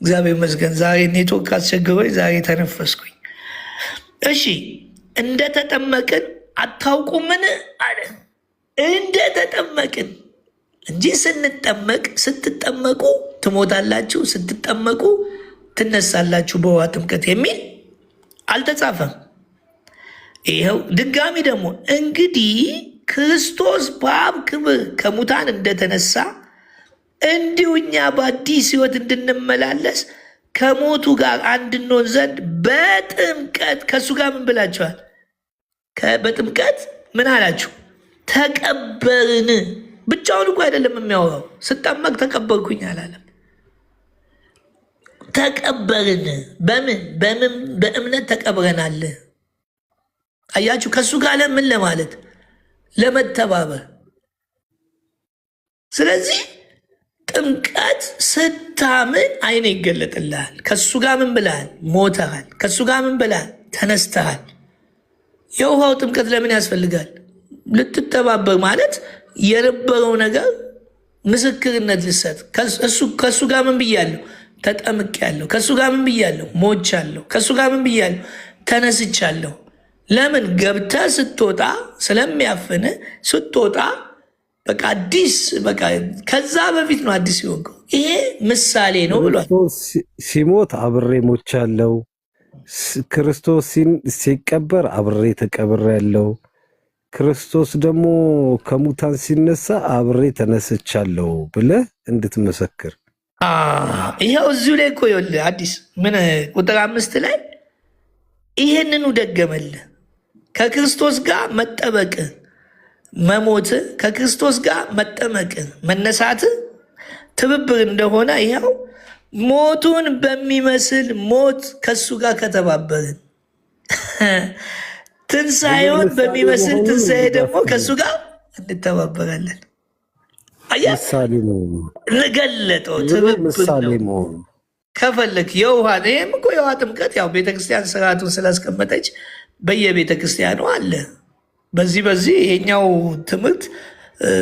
እግዚአብሔር ይመስገን ዛሬ ኔትወርክ አስቸግሮኝ ዛሬ ተነፈስኩኝ። እሺ እንደተጠመቅን አታውቁምን አለ። እንደተጠመቅን እንጂ ስንጠመቅ ስትጠመቁ ትሞታላችሁ፣ ስትጠመቁ ትነሳላችሁ በውሃ ጥምቀት የሚል አልተጻፈም። ይኸው ድጋሚ ደግሞ እንግዲህ ክርስቶስ በአብ ክብር ከሙታን እንደተነሳ እንዲሁ እኛ በአዲስ ሕይወት እንድንመላለስ ከሞቱ ጋር አንድ እንሆን ዘንድ በጥምቀት ከእሱ ጋር ምን ብላችኋል? በጥምቀት ምን አላችሁ? ተቀበርን። ብቻውን እኮ አይደለም የሚያወራው። ስጠመቅ ተቀበርኩኝ አላለም። ተቀበርን። በምን? በእምነት ተቀብረናል። አያችሁ፣ ከእሱ ጋር ምን ለማለት ለመተባበር። ስለዚህ ጥምቀት ስታምን አይነ ይገለጥልሃል። ከእሱ ጋር ምን ብለሃል? ሞተሃል። ከእሱ ጋር ምን ብለሃል? ተነስተሃል። የውሃው ጥምቀት ለምን ያስፈልጋል? ልትተባበር ማለት የነበረው ነገር ምስክርነት ልሰጥ። ከእሱ ጋር ምን ብያለሁ? ተጠምቄያለሁ። ከእሱ ጋር ምን ብያለሁ? ሞቻለሁ። ከእሱ ጋር ምን ብያለሁ? ተነስቻለሁ። ለምን? ገብተህ ስትወጣ ስለሚያፍን ስትወጣ በቃ አዲስ በቃ ከዛ በፊት ነው አዲስ የሆንከው። ይሄ ምሳሌ ነው ብሏል። ሲሞት አብሬ ሞቻለሁ፣ ክርስቶስ ሲቀበር አብሬ ተቀብሬያለሁ፣ ክርስቶስ ደግሞ ከሙታን ሲነሳ አብሬ ተነስቻለሁ ብለህ እንድትመሰክር። ይኸው እዚሁ ላይ እኮ ይኸውልህ አዲስ ምን ቁጥር 5 ላይ ይህንኑ ደገመልህ። ከክርስቶስ ጋር መጠበቅ መሞት፣ ከክርስቶስ ጋር መጠመቅ መነሳት ትብብር እንደሆነ ይኸው ሞቱን በሚመስል ሞት ከሱ ጋር ከተባበርን ትንሣኤውን በሚመስል ትንሣኤ ደግሞ ከሱ ጋር እንተባበራለን። ገለጠው። ትብብር ነው። ከፈለግ የውሃ ይህም እኮ የውሃ ጥምቀት ያው ቤተክርስቲያን ስርዓቱን ስላስቀመጠች በየቤተክርስቲያኑ አለ። በዚህ ይሄኛው ትምህርት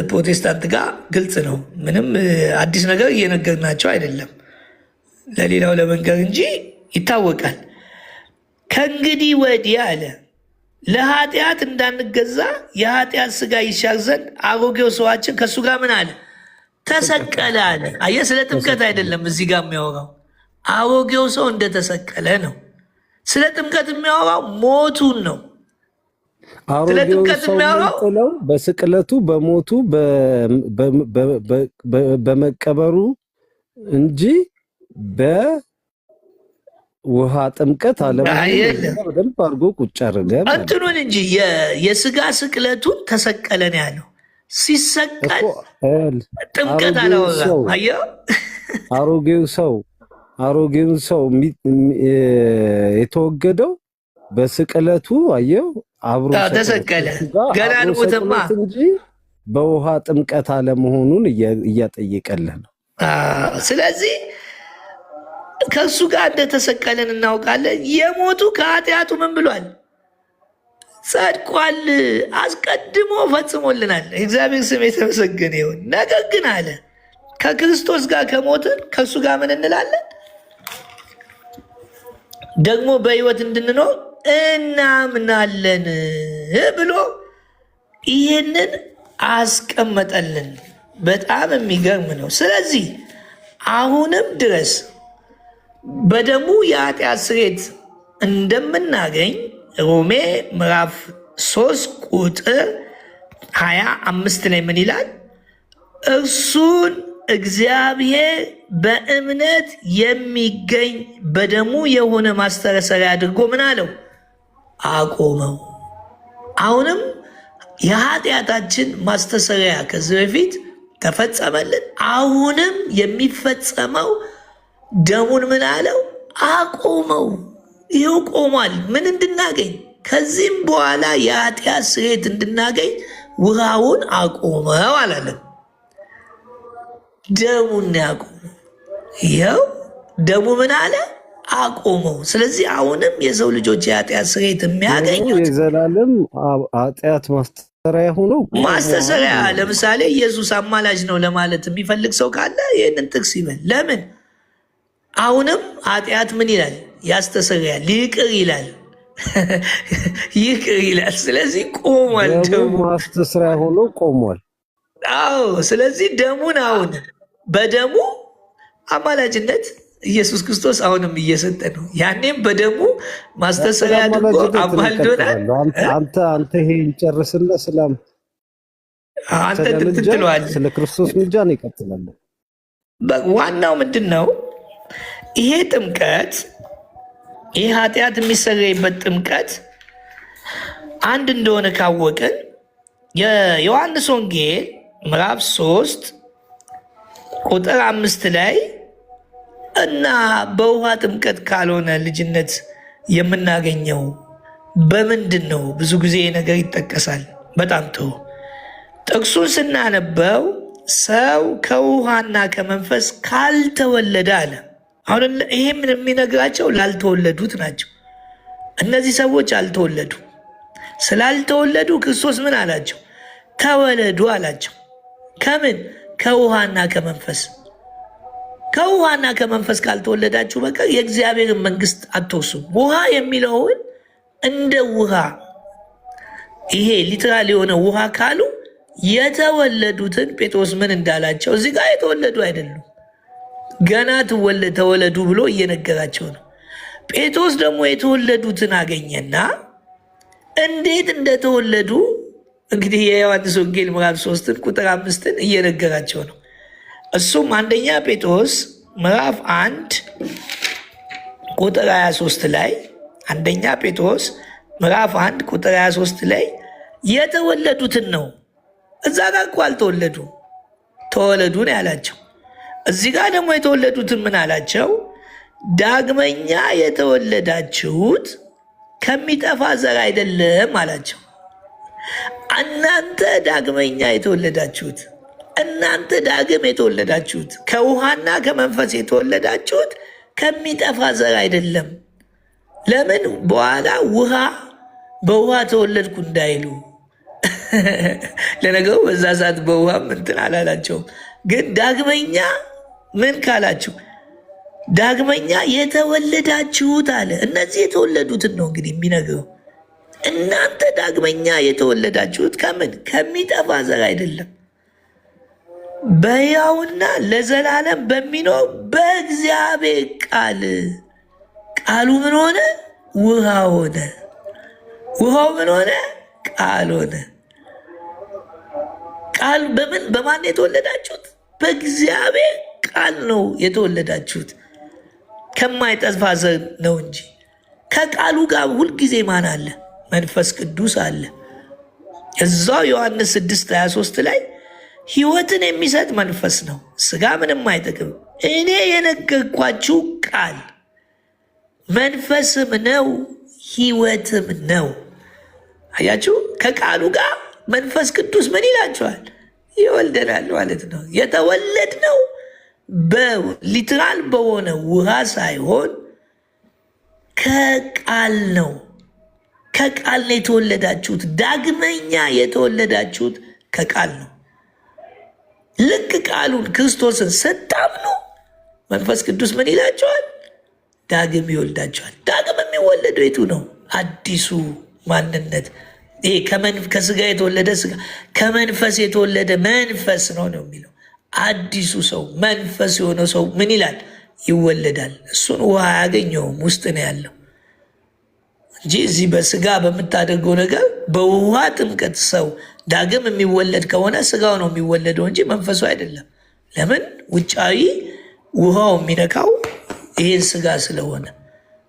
ፕሮቴስታንት ጋር ግልጽ ነው። ምንም አዲስ ነገር እየነገርናቸው አይደለም፣ ለሌላው ለመንገር እንጂ ይታወቃል። ከእንግዲህ ወዲህ አለ ለኃጢአት እንዳንገዛ የኃጢአት ስጋ ይሻር ዘንድ አሮጌው ሰዋችን ከእሱ ጋር ምን አለ? ተሰቀለ አለ። አየህ፣ ስለ ጥምቀት አይደለም እዚህ ጋር የሚያወራው። አሮጌው ሰው እንደተሰቀለ ነው። ስለ ጥምቀት የሚያወራው ሞቱን ነው። አሮጌው ሰው የሚጥለው በስቅለቱ በሞቱ በመቀበሩ እንጂ በውሃ ጥምቀት በደንብ አድርጎ ቁጭ አድርገ እንትኑን እንጂ የስጋ ስቅለቱን ተሰቀለ ነው ያለው። ሲሰቀል ጥምቀት አላወራም። አየኸው፣ አሮጌውን ሰው የተወገደው በስቅለቱ አየው፣ አብሮ ተሰቀለ። ገና አልሞተማ እንጂ በውሃ ጥምቀት አለመሆኑን እያጠየቀልህ ነው። ስለዚህ ከእሱ ጋር እንደተሰቀለን እናውቃለን። የሞቱ ከኃጢአቱ ምን ብሏል? ጸድቋል። አስቀድሞ ፈጽሞልናል። እግዚአብሔር ስም የተመሰገነ ይሁን። ነገር ግን አለ ከክርስቶስ ጋር ከሞትን ከእሱ ጋር ምን እንላለን? ደግሞ በሕይወት እንድንኖር እናምናለን ብሎ ይህንን አስቀመጠልን። በጣም የሚገርም ነው። ስለዚህ አሁንም ድረስ በደሙ የኃጢአት ስርየት እንደምናገኝ ሮሜ ምዕራፍ 3 ቁጥር 25 ላይ ምን ይላል? እርሱን እግዚአብሔር በእምነት የሚገኝ በደሙ የሆነ ማስተሰሪያ አድርጎ ምን አለው? አቆመው። አሁንም የኃጢአታችን ማስተሰሪያ ከዚህ በፊት ተፈጸመልን። አሁንም የሚፈጸመው ደሙን ምን አለው? አቆመው። ይኸው ቆሟል። ምን እንድናገኝ? ከዚህም በኋላ የኃጢአት ስርየት እንድናገኝ ውሃውን አቆመው አላለም። ደሙን ያቆመው። ይኸው ደሙ ምን አለ? አቆመው። ስለዚህ አሁንም የሰው ልጆች የኃጢአት ስርየት የሚያገኙት የዘላለም ኃጢአት ማስተሰሪያ ለምሳሌ ኢየሱስ አማላጅ ነው ለማለት የሚፈልግ ሰው ካለ ይህንን ጥቅስ ይበል። ለምን አሁንም ኃጢአት ምን ይላል? ያስተሰርያል፣ ይቅር ይላል፣ ይቅር ይላል። ስለዚህ ቆሟል፣ ደሙ ማስተሰሪያ ሆኖ ቆሟል። አዎ፣ ስለዚህ ደሙን አሁን በደሙ አማላጅነት ኢየሱስ ክርስቶስ አሁንም እየሰጠ ነው። ያኔም በደሙ ማስተሰሪያ አድርጎ አማልዶናል። አንተ ይሄን ጨርስና አንተ ትትለዋል። ስለ ክርስቶስ ምልጃ ነው ይቀጥላል። ዋናው ምንድን ነው? ይሄ ጥምቀት፣ ይሄ ኃጢአት የሚሰረይበት ጥምቀት አንድ እንደሆነ ካወቅን የዮሐንስ ወንጌል ምዕራፍ 3 ቁጥር 5 ላይ እና በውሃ ጥምቀት ካልሆነ ልጅነት የምናገኘው በምንድን ነው? ብዙ ጊዜ ነገር ይጠቀሳል። በጣም ጥሩ። ጥቅሱን ስናነበው ሰው ከውሃና ከመንፈስ ካልተወለደ አለ። አሁን ይሄ የሚነግራቸው ላልተወለዱት ናቸው። እነዚህ ሰዎች አልተወለዱ። ስላልተወለዱ ክርስቶስ ምን አላቸው? ተወለዱ አላቸው። ከምን? ከውሃና ከመንፈስ። ከውሃና ከመንፈስ ካልተወለዳችሁ በቀር የእግዚአብሔርን መንግስት አትወርሱም። ውሃ የሚለውን እንደ ውሃ ይሄ ሊትራል የሆነ ውሃ ካሉ የተወለዱትን ጴጥሮስ ምን እንዳላቸው እዚህ ጋር የተወለዱ አይደሉም፣ ገና ተወለዱ ብሎ እየነገራቸው ነው። ጴጥሮስ ደግሞ የተወለዱትን አገኘና እንዴት እንደተወለዱ እንግዲህ የዮሐንስ ወንጌል ምዕራፍ 3 ቁጥር 5 እየነገራቸው ነው። እሱም አንደኛ ጴጥሮስ ምዕራፍ 1 ቁጥር 23 ላይ አንደኛ ጴጥሮስ ምዕራፍ 1 ቁጥር 23 ላይ የተወለዱትን ነው። እዛ ጋር እኮ አልተወለዱ፣ ተወለዱ ነው ያላቸው። እዚህ ጋር ደግሞ የተወለዱትን ምን አላቸው? ዳግመኛ የተወለዳችሁት ከሚጠፋ ዘር አይደለም አላቸው። እናንተ ዳግመኛ የተወለዳችሁት፣ እናንተ ዳግም የተወለዳችሁት ከውሃና ከመንፈስ የተወለዳችሁት ከሚጠፋ ዘር አይደለም። ለምን? በኋላ ውሃ በውሃ ተወለድኩ እንዳይሉ። ለነገሩ በዛ ሰዓት በውሃም እንትን አላላቸውም። ግን ዳግመኛ ምን ካላችሁ ዳግመኛ የተወለዳችሁት አለ። እነዚህ የተወለዱትን ነው እንግዲህ የሚነግረው። እናንተ ዳግመኛ የተወለዳችሁት ከምን? ከሚጠፋ ዘር አይደለም፣ በሕያውና ለዘላለም በሚኖር በእግዚአብሔር ቃል። ቃሉ ምን ሆነ? ውሃ ሆነ። ውሃው ምን ሆነ? ቃል ሆነ። ቃል በማን የተወለዳችሁት? በእግዚአብሔር ቃል ነው የተወለዳችሁት። ከማይጠፋ ዘር ነው እንጂ። ከቃሉ ጋር ሁልጊዜ ማን አለ? መንፈስ ቅዱስ አለ። እዛው ዮሐንስ 6:23 ላይ ሕይወትን የሚሰጥ መንፈስ ነው፣ ስጋ ምንም አይጠቅም። እኔ የነገርኳችሁ ቃል መንፈስም ነው ሕይወትም ነው። አያችሁ፣ ከቃሉ ጋር መንፈስ ቅዱስ ምን ይላቸዋል? ይወልደናል ማለት ነው። የተወለድነው በሊትራል በሆነ ውሃ ሳይሆን ከቃል ነው። ከቃል ነው የተወለዳችሁት። ዳግመኛ የተወለዳችሁት ከቃል ነው። ልክ ቃሉን ክርስቶስን ስታምኑ መንፈስ ቅዱስ ምን ይላቸዋል? ዳግም ይወልዳቸዋል። ዳግም የሚወለደው የቱ ነው? አዲሱ ማንነት። ይሄ ከስጋ የተወለደ ስጋ፣ ከመንፈስ የተወለደ መንፈስ ነው ነው የሚለው። አዲሱ ሰው መንፈስ የሆነው ሰው ምን ይላል? ይወለዳል። እሱን ውሃ አያገኘውም፣ ውስጥ ነው ያለው እንጂ እዚህ በስጋ በምታደርገው ነገር በውሃ ጥምቀት ሰው ዳግም የሚወለድ ከሆነ ስጋው ነው የሚወለደው እንጂ መንፈሱ አይደለም። ለምን? ውጫዊ ውሃው የሚነካው ይህን ስጋ ስለሆነ።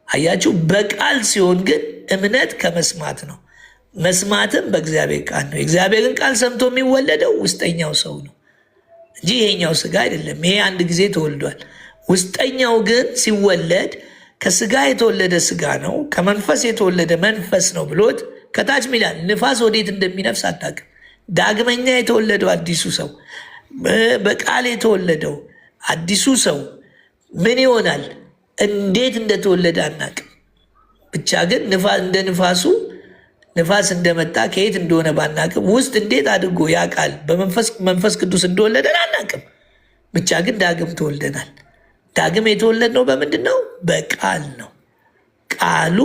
አያችሁ። በቃል ሲሆን ግን እምነት ከመስማት ነው፣ መስማትም በእግዚአብሔር ቃል ነው። የእግዚአብሔርን ቃል ሰምቶ የሚወለደው ውስጠኛው ሰው ነው እንጂ ይሄኛው ስጋ አይደለም። ይሄ አንድ ጊዜ ተወልዷል። ውስጠኛው ግን ሲወለድ ከስጋ የተወለደ ስጋ ነው፣ ከመንፈስ የተወለደ መንፈስ ነው ብሎት ከታች ሚላል። ንፋስ ወዴት እንደሚነፍስ አታውቅም። ዳግመኛ የተወለደው አዲሱ ሰው፣ በቃል የተወለደው አዲሱ ሰው ምን ይሆናል? እንዴት እንደተወለደ አናውቅም። ብቻ ግን እንደ ንፋሱ ንፋስ እንደመጣ ከየት እንደሆነ ባናቅም ውስጥ እንዴት አድርጎ ያውቃል በመንፈስ ቅዱስ እንደወለደን አናቅም። ብቻ ግን ዳግም ተወልደናል። ዳግም የተወለድነው በምንድን ነው? በቃል ነው። ቃሉ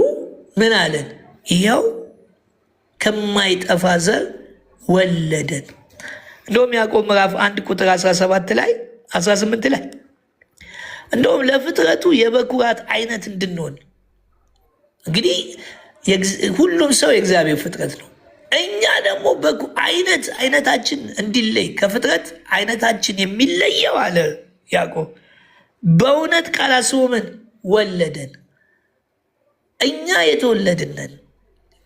ምን አለን? ይኸው ከማይጠፋ ዘር ወለደን። እንደውም ያዕቆብ ምዕራፍ 1 ቁጥር 17 ላይ 18 ላይ እንደውም ለፍጥረቱ የበኩራት አይነት እንድንሆን። እንግዲህ ሁሉም ሰው የእግዚአብሔር ፍጥረት ነው። እኛ ደግሞ አይነታችን እንዲለይ ከፍጥረት አይነታችን የሚለየው አለ ያዕቆብ በእውነት ቃል አስቦ ምን ወለደን። እኛ የተወለድነን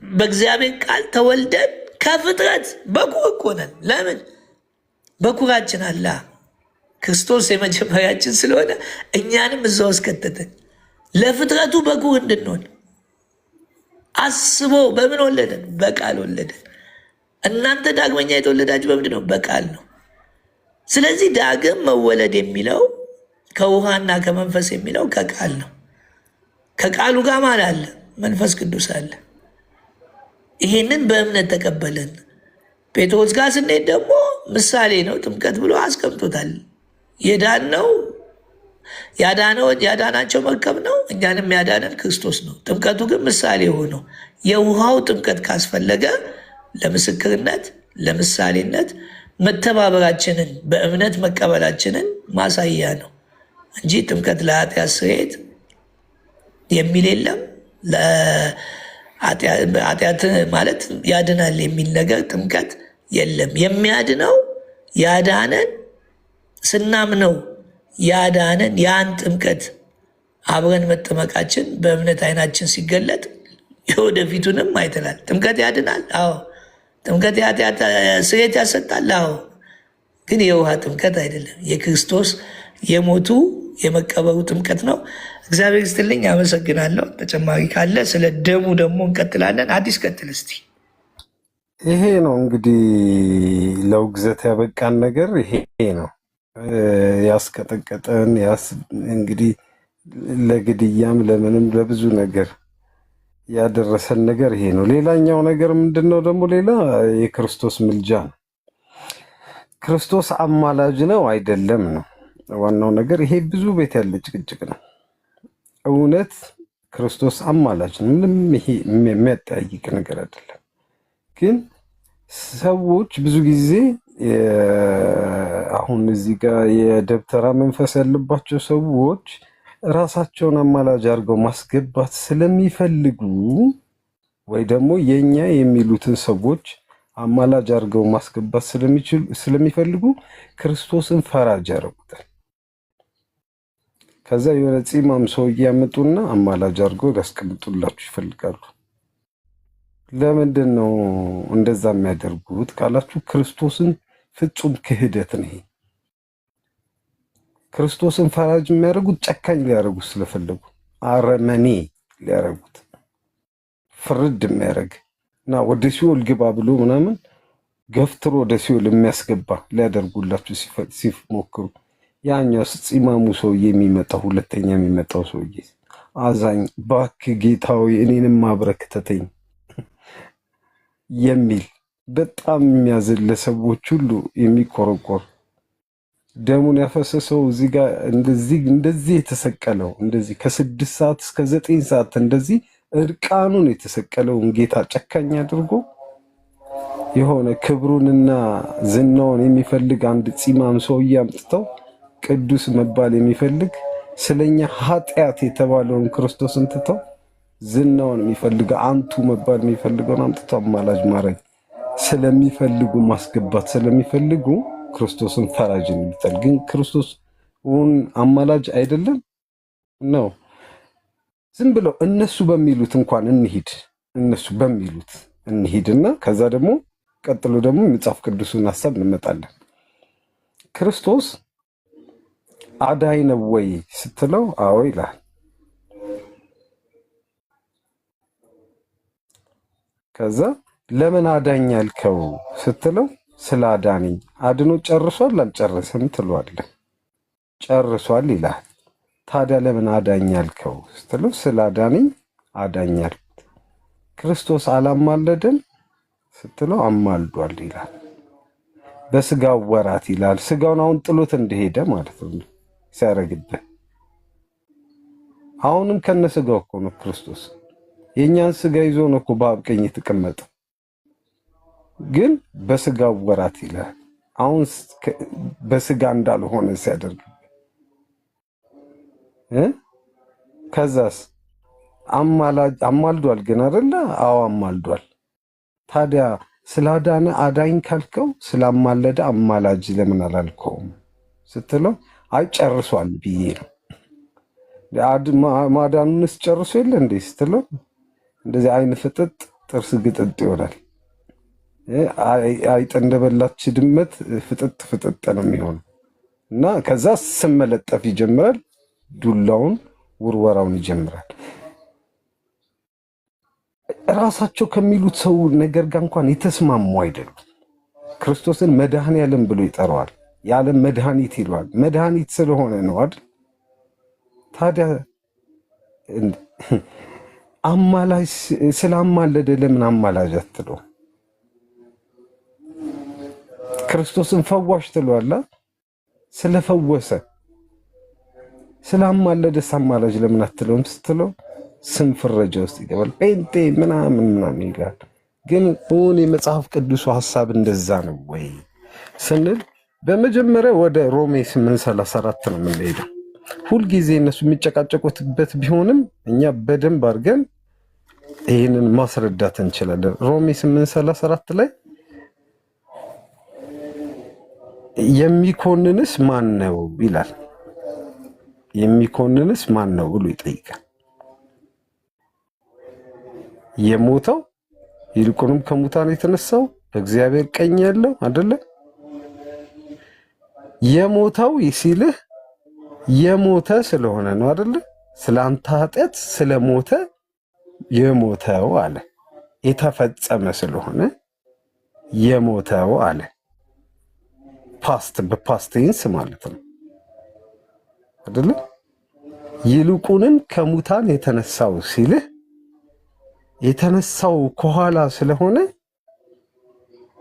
በእግዚአብሔር ቃል ተወልደን ከፍጥረት በኩር እኮ ነን። ለምን? በኩራችን አላ ክርስቶስ የመጀመሪያችን ስለሆነ እኛንም እዛ ውስጥ ከተተን ለፍጥረቱ በኩር እንድንሆን አስቦ በምን ወለደን? በቃል ወለደን። እናንተ ዳግመኛ የተወለዳችሁ በምንድን ነው? በቃል ነው። ስለዚህ ዳግም መወለድ የሚለው ከውሃና ከመንፈስ የሚለው ከቃል ነው። ከቃሉ ጋር ማን አለ? መንፈስ ቅዱስ አለ። ይሄንን በእምነት ተቀበለን። ጴጥሮስ ጋር ስንሄድ ደግሞ ምሳሌ ነው፣ ጥምቀት ብሎ አስቀምጦታል። ያዳናቸው መርከብ ነው፣ እኛንም ያዳነን ክርስቶስ ነው። ጥምቀቱ ግን ምሳሌ ሆነው የውሃው ጥምቀት ካስፈለገ ለምስክርነት፣ ለምሳሌነት መተባበራችንን በእምነት መቀበላችንን ማሳያ ነው እንጂ ጥምቀት ለኃጢአት ስርየት የሚል የለም። ኃጢአት ማለት ያድናል የሚል ነገር ጥምቀት የለም። የሚያድነው ያዳነን ስናምነው ያዳነን ያን ጥምቀት አብረን መጠመቃችን በእምነት አይናችን ሲገለጥ የወደፊቱንም አይተናል። ጥምቀት ያድናል። አዎ። ጥምቀት የኃጢአት ስርየት ያሰጣል። አዎ። ግን የውሃ ጥምቀት አይደለም። የክርስቶስ የሞቱ የመቀበሩ ጥምቀት ነው። እግዚአብሔር ይስጥልኝ። አመሰግናለሁ። ተጨማሪ ካለ ስለ ደሙ ደግሞ እንቀጥላለን። አዲስ ቀጥል እስቲ። ይሄ ነው እንግዲህ ለውግዘት ያበቃን ነገር ይሄ ነው። ያስቀጠቀጠን እንግዲህ ለግድያም ለምንም ለብዙ ነገር ያደረሰን ነገር ይሄ ነው። ሌላኛው ነገር ምንድን ነው ደግሞ? ሌላ የክርስቶስ ምልጃ ነው። ክርስቶስ አማላጅ ነው አይደለም ነው ዋናው ነገር። ይሄ ብዙ ቤት ያለ ጭቅጭቅ ነው። እውነት ክርስቶስ አማላጅ ነው፣ ምንም ይሄ የሚያጠያይቅ ነገር አይደለም። ግን ሰዎች ብዙ ጊዜ አሁን እዚህ ጋር የደብተራ መንፈስ ያለባቸው ሰዎች ራሳቸውን አማላጅ አድርገው ማስገባት ስለሚፈልጉ ወይ ደግሞ የኛ የሚሉትን ሰዎች አማላጅ አድርገው ማስገባት ስለሚፈልጉ ክርስቶስን ፈራጅ ያደርጉታል። ከዛ የሆነ ፂማም ሰውዬ ያመጡና አማላጅ አድርገው ሊያስቀምጡላችሁ ይፈልጋሉ። ለምንድን ነው እንደዛ የሚያደርጉት ካላችሁ፣ ክርስቶስን ፍጹም ክህደት ነው። ክርስቶስን ፈራጅ የሚያደርጉት ጨካኝ ሊያደርጉት ስለፈለጉ፣ አረመኔ ሊያደርጉት፣ ፍርድ የሚያደርግ እና ወደ ሲኦል ግባ ብሎ ምናምን ገፍትሮ ወደ ሲኦል የሚያስገባ ሊያደርጉላችሁ ሲሞክሩ፣ ያኛው ፂማሙ ሰውዬ የሚመጣው ሁለተኛ የሚመጣው ሰውዬ አዛኝ፣ እባክህ ጌታዊ እኔንም አብረክተተኝ የሚል በጣም የሚያዝን ለሰዎች ሁሉ የሚቆረቆር ደሙን ያፈሰሰው እዚህ ጋር እንደዚህ የተሰቀለው እንደዚህ ከ6 ሰዓት እስከ 9 ሰዓት እንደዚህ እርቃኑን የተሰቀለውን ጌታ ጨካኝ አድርጎ የሆነ ክብሩንና ዝናውን የሚፈልግ አንድ ፂማም ሰውዬ አምጥተው ቅዱስ መባል የሚፈልግ ስለኛ ኃጢአት የተባለውን ክርስቶስን ትተው ዝናውን የሚፈልግ አንቱ መባል የሚፈልገውን አምጥተው አማላጅ ማድረግ ስለሚፈልጉ ማስገባት ስለሚፈልጉ ክርስቶስን ፈራጅ ይሉታል። ግን ክርስቶስ አማላጅ አይደለም ነው። ዝም ብለው እነሱ በሚሉት እንኳን እነሱ በሚሉት እንሂድና ከዛ ደግሞ ቀጥሎ ደግሞ የመጽሐፍ ቅዱስን ሐሳብ እንመጣለን። ክርስቶስ አዳኝ ነው ወይ ስትለው አዎ ይላል። ከዛ ለምን አዳኝ ያልከው ስትለው ስለ አዳነኝ። አድኖ ጨርሷል አልጨረሰም ትለዋለህ። ጨርሷል ይላል። ታዲያ ለምን አዳኝ ያልከው ስትለው ስለ አዳነኝ አዳኝ አልኩት። ክርስቶስ አላማለደም ስትለው አማልዷል ይላል። በስጋው ወራት ይላል። ስጋውን አሁን ጥሎት እንደሄደ ማለት ነው ሲያረግብህ። አሁንም ከነስጋው እኮ ነው ክርስቶስ የኛን ስጋ ይዞ ነው እኮ በአብ ቀኝ የተቀመጠው። ግን በስጋው ወራት ይላል። አሁን በስጋ እንዳልሆነ ሲያደርግ ከዛስ አማልዷል ግን አይደለ? አዎ አማልዷል። ታዲያ ስላዳነ አዳኝ ካልከው ስላማለደ አማላጅ ለምን አላልከውም ስትለው አይ ጨርሷል ብዬ ነው። ማዳኑንስ ጨርሶ የለ እንዴ ስትለው እንደዚህ አይን ፍጥጥ ጥርስ ግጥጥ ይሆናል። አይጥ እንደበላች ድመት ፍጥጥ ፍጥጥ ነው የሚሆነው እና ከዛ ስም መለጠፍ ይጀምራል። ዱላውን ውርወራውን ይጀምራል። ራሳቸው ከሚሉት ሰው ነገር ጋር እንኳን የተስማሙ አይደሉም። ክርስቶስን መድኃኔዓለም ብሎ ይጠራዋል። የዓለም መድኃኒት ይለዋል። መድኃኒት ስለሆነ ነው አይደል? ታዲያ አማላጅ ስላማለደ ለምን አማላጅ አትለው? ክርስቶስን ፈዋሽ ትለዋላ። ስለፈወሰ ስላማለደስ አማላጅ ለምን አትለውም ስትለው ስም ፍረጃ ውስጥ ይገባል። ጴንጤ ምናምን ይላል። ግን እውን የመጽሐፍ ቅዱሱ ሐሳብ እንደዛ ነው ወይ ስንል በመጀመሪያ ወደ ሮሜ 8:34 ነው የምንሄደው። ሁልጊዜ እነሱ የሚጨቃጨቁትበት ቢሆንም እኛ በደንብ አድርገን ይህንን ማስረዳት እንችላለን። ሮሜ 8:34 ላይ የሚኮንንስ ማን ነው ይላል። የሚኮንንስ ማን ነው ብሎ ይጠይቃል። የሞተው ይልቁንም ከሙታን የተነሳው በእግዚአብሔር ቀኝ ያለው አይደለ? የሞተው ሲልህ የሞተ ስለሆነ ነው አይደለ? ስለአንተ ኃጢአት ስለሞተ የሞተው አለ። የተፈጸመ ስለሆነ የሞተው አለ። ፓስት በፓስት ቴንስ ማለት ነው አይደለ? ይልቁንም ከሙታን የተነሳው ሲልህ የተነሳው ከኋላ ስለሆነ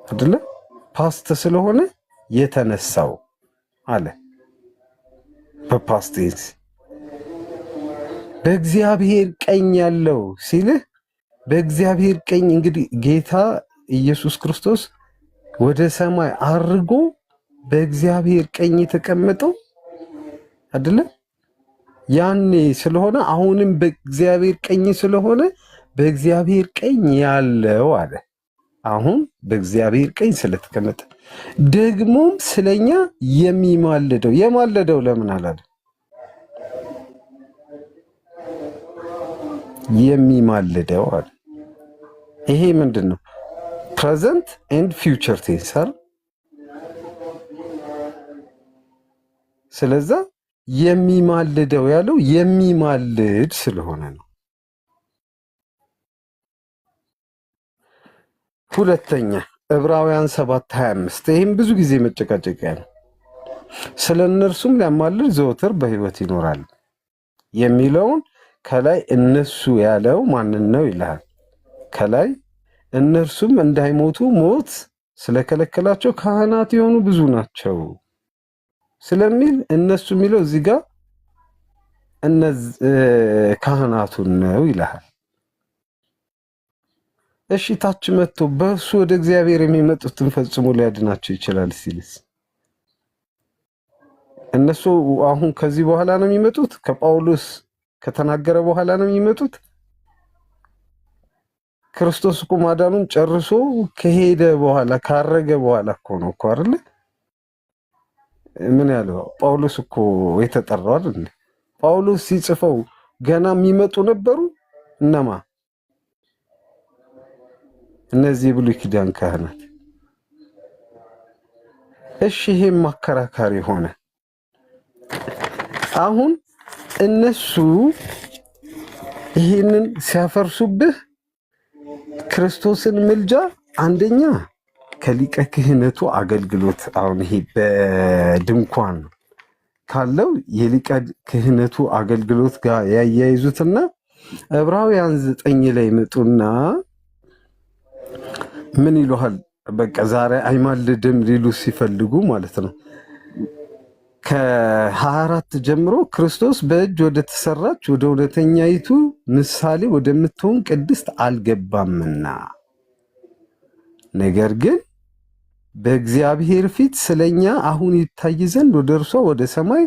አይደለ? ፓስት ስለሆነ የተነሳው አለ በፓስት ቴንስ። በእግዚአብሔር ቀኝ ያለው ሲልህ በእግዚአብሔር ቀኝ እንግዲህ ጌታ ኢየሱስ ክርስቶስ ወደ ሰማይ አርጎ በእግዚአብሔር ቀኝ የተቀመጠው አይደለ? ያኔ ስለሆነ አሁንም በእግዚአብሔር ቀኝ ስለሆነ በእግዚአብሔር ቀኝ ያለው አለ። አሁን በእግዚአብሔር ቀኝ ስለተቀመጠ ደግሞም ስለኛ የሚማልደው የማለደው ለምን አላለ? የሚማልደው አለ። ይሄ ምንድን ነው? ፕሬዘንት ኤንድ ፊውቸር ቴንስ አይደል? ስለዛ የሚማልደው ያለው የሚማልድ ስለሆነ ነው። ሁለተኛ ዕብራውያን 7:25 ይህም ብዙ ጊዜ መጨቃጨቂያ ነው። ስለ እነርሱም ሊያማልድ ዘወትር በሕይወት ይኖራል የሚለውን ከላይ እነሱ ያለው ማንን ነው ይልሃል። ከላይ እነርሱም እንዳይሞቱ ሞት ስለከለከላቸው ካህናት የሆኑ ብዙ ናቸው ስለሚል እነሱ የሚለው እዚህ ጋር ካህናቱን ነው ይልሃል። እሺ ታች መጥቶ በእሱ ወደ እግዚአብሔር የሚመጡትን ፈጽሞ ሊያድናቸው ይችላል ሲልስ እነሱ አሁን ከዚህ በኋላ ነው የሚመጡት? ከጳውሎስ ከተናገረ በኋላ ነው የሚመጡት? ክርስቶስ እኮ ማዳኑን ጨርሶ ከሄደ በኋላ ካረገ በኋላ እኮ ነው እኮ አይደል? ምን ያለው ጳውሎስ እኮ የተጠራው አይደል? ጳውሎስ ሲጽፈው ገና የሚመጡ ነበሩ እነማ? እነዚህ ብሉይ ኪዳን ካህናት። እሺ ይሄም ማከራካሪ ሆነ። አሁን እነሱ ይህንን ሲያፈርሱብህ ክርስቶስን ምልጃ አንደኛ ከሊቀ ክህነቱ አገልግሎት አሁን ይሄ በድንኳን ካለው የሊቀ ክህነቱ አገልግሎት ጋር ያያይዙትና ዕብራውያን 9 ላይ መጡና ምን ይሉሃል? በቃ ዛሬ አይማልድም ሊሉ ሲፈልጉ ማለት ነው። ከ24 ጀምሮ ክርስቶስ በእጅ ወደ ተሰራች ወደ እውነተኛይቱ ምሳሌ ወደምትሆን ቅድስት አልገባምና፣ ነገር ግን በእግዚአብሔር ፊት ስለኛ አሁን ይታይ ዘንድ ወደ እርሷ ወደ ሰማይ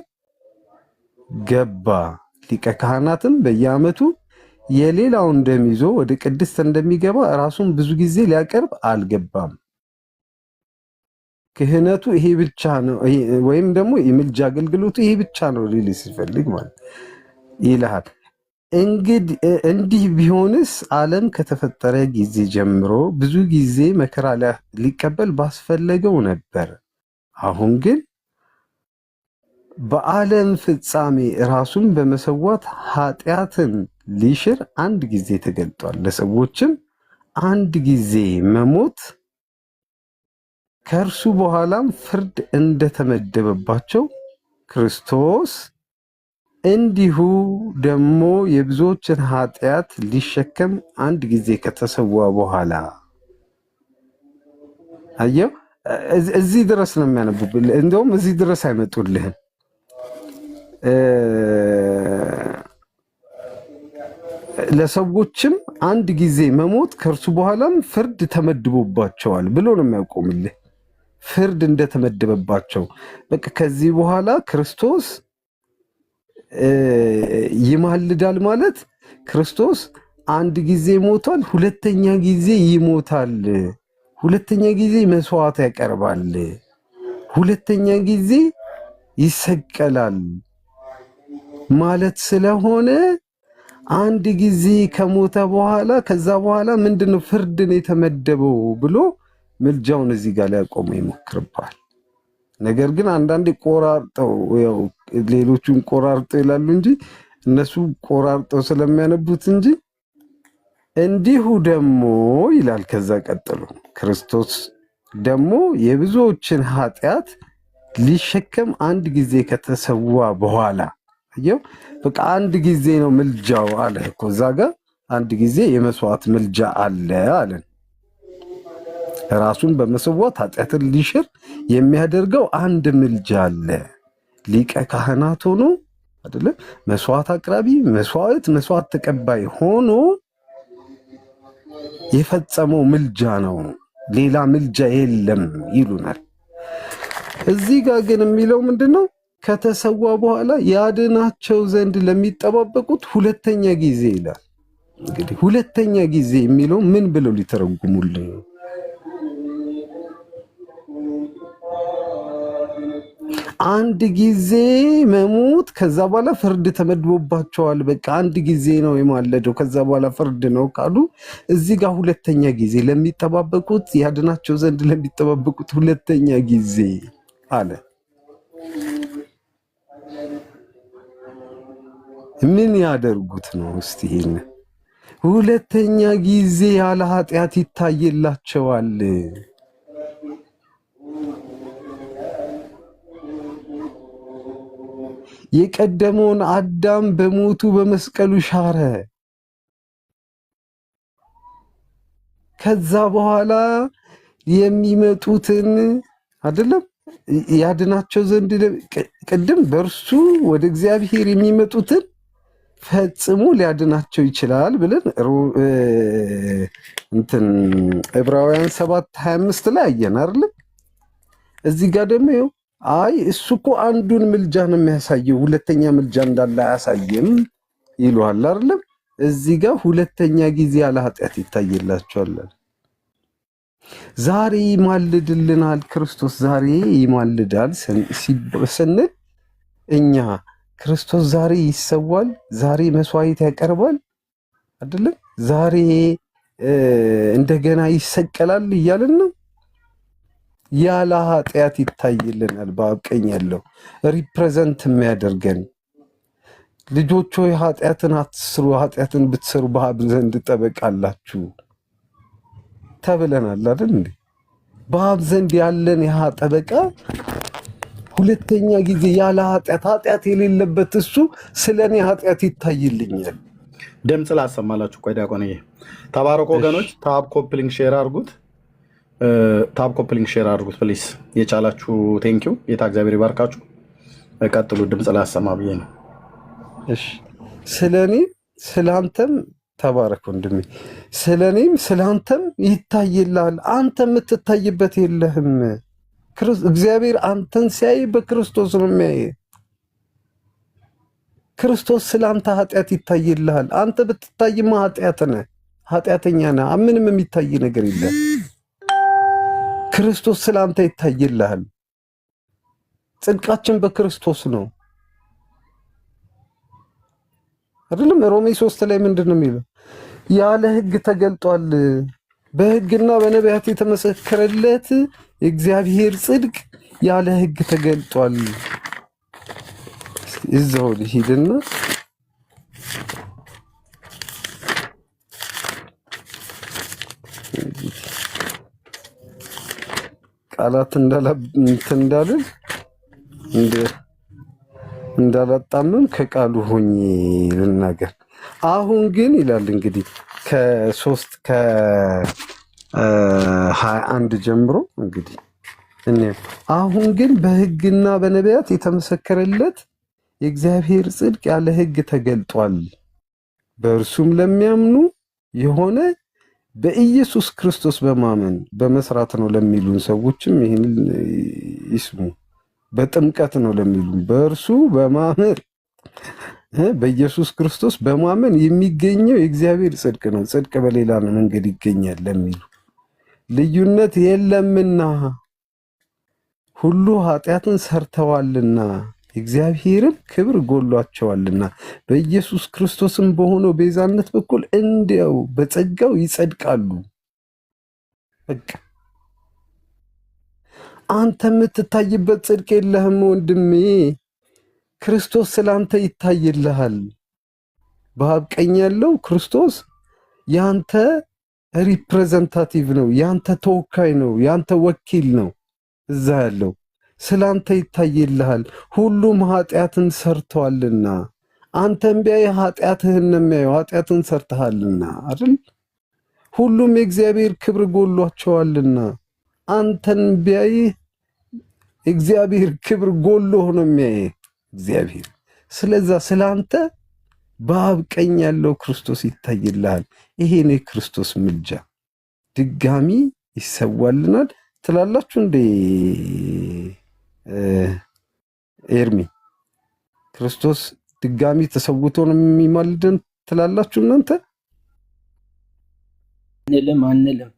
ገባ። ሊቀ ካህናትም በየዓመቱ የሌላውን ደም ይዞ ወደ ቅድስት እንደሚገባ ራሱን ብዙ ጊዜ ሊያቀርብ አልገባም። ክህነቱ ይሄ ብቻ ነው፣ ወይም ደግሞ የምልጃ አገልግሎቱ ይሄ ብቻ ነው ሊል ሲፈልግ ማለት ይልሃል። እንዲህ ቢሆንስ ዓለም ከተፈጠረ ጊዜ ጀምሮ ብዙ ጊዜ መከራ ሊቀበል ባስፈለገው ነበር። አሁን ግን በዓለም ፍጻሜ ራሱን በመሰዋት ኃጢአትን ሊሽር አንድ ጊዜ ተገልጧል። ለሰዎችም አንድ ጊዜ መሞት ከእርሱ በኋላም ፍርድ እንደተመደበባቸው ክርስቶስ እንዲሁ ደግሞ የብዙዎችን ኃጢአት ሊሸከም አንድ ጊዜ ከተሰዋ በኋላ። አየው፣ እዚህ ድረስ ነው የሚያነቡብህ። እንደውም እዚህ ድረስ አይመጡልህም። ለሰዎችም አንድ ጊዜ መሞት ከእርሱ በኋላም ፍርድ ተመድቦባቸዋል ብሎ ነው የሚያቆምልህ። ፍርድ እንደተመደበባቸው በቃ ከዚህ በኋላ ክርስቶስ ይማልዳል ማለት ክርስቶስ አንድ ጊዜ ሞቷል፣ ሁለተኛ ጊዜ ይሞታል፣ ሁለተኛ ጊዜ መስዋዕት ያቀርባል፣ ሁለተኛ ጊዜ ይሰቀላል ማለት ስለሆነ አንድ ጊዜ ከሞተ በኋላ ከዛ በኋላ ምንድነው ፍርድን የተመደበው ብሎ ምልጃውን እዚህ ጋር ሊያቆሙ ይሞክርባል። ነገር ግን አንዳንዴ ቆራርጠው ያው ሌሎቹን ቆራርጠው ይላሉ እንጂ እነሱ ቆራርጠው ስለሚያነቡት እንጂ እንዲሁ ደግሞ ይላል። ከዛ ቀጥሎ ክርስቶስ ደግሞ የብዙዎችን ኃጢአት ሊሸከም አንድ ጊዜ ከተሰዋ በኋላ አየው፣ በቃ አንድ ጊዜ ነው ምልጃው አለ እኮ እዛ ጋር አንድ ጊዜ የመስዋዕት ምልጃ አለ አለን። ራሱን በመሰዋት ኃጢአትን ሊሽር የሚያደርገው አንድ ምልጃ አለ። ሊቀ ካህናት ሆኖ አይደለ መስዋዕት አቅራቢ፣ መስዋዕት ተቀባይ ሆኖ የፈጸመው ምልጃ ነው፣ ሌላ ምልጃ የለም ይሉናል። እዚህ ጋር ግን የሚለው ምንድነው? ከተሰዋ በኋላ ያድናቸው ዘንድ ለሚጠባበቁት ሁለተኛ ጊዜ ይላል። እንግዲህ ሁለተኛ ጊዜ የሚለው ምን ብለው ሊተረጉሙልን? አንድ ጊዜ መሞት ከዛ በኋላ ፍርድ ተመድቦባቸዋል። በቃ አንድ ጊዜ ነው የማለደው ከዛ በኋላ ፍርድ ነው ካሉ እዚህ ጋር ሁለተኛ ጊዜ ለሚጠባበቁት ያድናቸው ዘንድ ለሚጠባበቁት ሁለተኛ ጊዜ አለ። ምን ያደርጉት ነው? እስቲ ይሄን ሁለተኛ ጊዜ ያለ ኃጢአት ይታየላቸዋል። የቀደመውን አዳም በሞቱ በመስቀሉ ሻረ። ከዛ በኋላ የሚመጡትን አይደለም ያድናቸው ዘንድ ቅድም በእርሱ ወደ እግዚአብሔር የሚመጡትን ፈጽሞ ሊያድናቸው ይችላል ብለን እንትን ዕብራውያን 7:25 ላይ አየን አይደል? እዚህ ጋር ደግሞ አይ እሱ እኮ አንዱን ምልጃ ነው የሚያሳየው ሁለተኛ ምልጃ እንዳለ አያሳየም ይሏል አይደል? እዚህ ጋር ሁለተኛ ጊዜ ያለ ኃጢአት ይታየላቸዋል። ዛሬ ይማልድልናል ክርስቶስ፣ ዛሬ ይማልዳል ስንል እኛ ክርስቶስ ዛሬ ይሰዋል፣ ዛሬ መስዋዕት ያቀርባል አይደለም? ዛሬ እንደገና ይሰቀላል እያልን ነው። ያለ ኃጢአት ይታይልናል። በአብ ቀኝ ያለው ሪፕሬዘንት የሚያደርገን ልጆች ሆይ ኃጢአትን አትስሩ፣ ኃጢአትን ብትሰሩ በአብ ዘንድ ጠበቃ አላችሁ ተብለናል አይደል እንዴ? በአብ ዘንድ ያለን ያ ጠበቃ ሁለተኛ ጊዜ ያለ ኃጢአት የሌለበት እሱ ስለኔ ኃጢአት ይታይልኛል። ድምፅ ላሰማላችሁ። ቆይ ዲያቆንዬ፣ ተባረክ ወገኖች። ታብ ኮፕሊንግ ሼር አድርጉት። ታብ ኮፕሊንግ ሼር አድርጉት ፕሊስ የቻላችሁ። ቴንኪው። ጌታ እግዚአብሔር ይባርካችሁ። ቀጥሉ። ድምፅ ላሰማ ብዬ ነው። እሺ ስለ እኔ ስለ አንተም ተባረክ ወንድሜ። ስለ እኔም ስለ አንተም ይታይልሃል። አንተ የምትታይበት የለህም። እግዚአብሔር አንተን ሲያይ በክርስቶስ ነው የሚያይ። ክርስቶስ ስለ አንተ ኃጢአት ይታይልሃል። አንተ ብትታይማ ኃጢአት ነህ፣ ኃጢአተኛ ነህ። ምንም የሚታይ ነገር የለም። ክርስቶስ ስለ አንተ ይታይልሃል። ጽድቃችን በክርስቶስ ነው አይደለም? ሮሜ 3 ላይ ምንድን ነው የሚለው? ያለ ሕግ ተገልጧል፣ በሕግና በነቢያት የተመሰከረለት የእግዚአብሔር ጽድቅ ያለ ሕግ ተገልጧል። እዛው ልሂድና ቃላት እንዳላጣምም ከቃሉ ሆኜ ልናገር። አሁን ግን ይላል እንግዲህ ከ21 ጀምሮ እንግዲህ አሁን ግን በሕግና በነቢያት የተመሰከረለት የእግዚአብሔር ጽድቅ ያለ ሕግ ተገልጧል፣ በእርሱም ለሚያምኑ የሆነ በኢየሱስ ክርስቶስ በማመን በመስራት ነው ለሚሉን ሰዎችም ይህን ይስሙ። በጥምቀት ነው ለሚሉን በእርሱ በማመን በኢየሱስ ክርስቶስ በማመን የሚገኘው የእግዚአብሔር ጽድቅ ነው። ጽድቅ በሌላ መንገድ ይገኛል ለሚሉ ልዩነት የለምና ሁሉ ኃጢአትን ሰርተዋልና እግዚአብሔርም ክብር ጎሏቸዋልና በኢየሱስ ክርስቶስም በሆነው ቤዛነት በኩል እንዲያው በጸጋው ይጸድቃሉ። በቃ አንተ የምትታይበት ጽድቅ የለህም ወንድሜ። ክርስቶስ ስላንተ ይታይልሃል። በአብ ቀኝ ያለው ክርስቶስ ያንተ ሪፕሬዘንታቲቭ ነው፣ ያንተ ተወካይ ነው፣ ያንተ ወኪል ነው። እዛ ያለው ስላንተ ይታይልሃል። ሁሉም ኃጢአትን ሰርተዋልና አንተም ቢያይ ኃጢአትህን ነው የሚያየው፣ ኃጢአትን ሰርተሃልና አይደል? ሁሉም የእግዚአብሔር ክብር ጎሏቸዋልና አንተን ቢያይ እግዚአብሔር ክብር ጎሎህ ነው የሚያይ እግዚአብሔር። ስለዛ ስላንተ በአብ ቀኝ ያለው ክርስቶስ ይታይልሃል። ይሄ ነው የክርስቶስ ምልጃ። ድጋሚ ይሰዋልናል ትላላችሁ እንዴ? ኤርሚ ክርስቶስ ድጋሚ ተሰውቶ ነው የሚማልደን ትላላችሁ እናንተ? አንልም።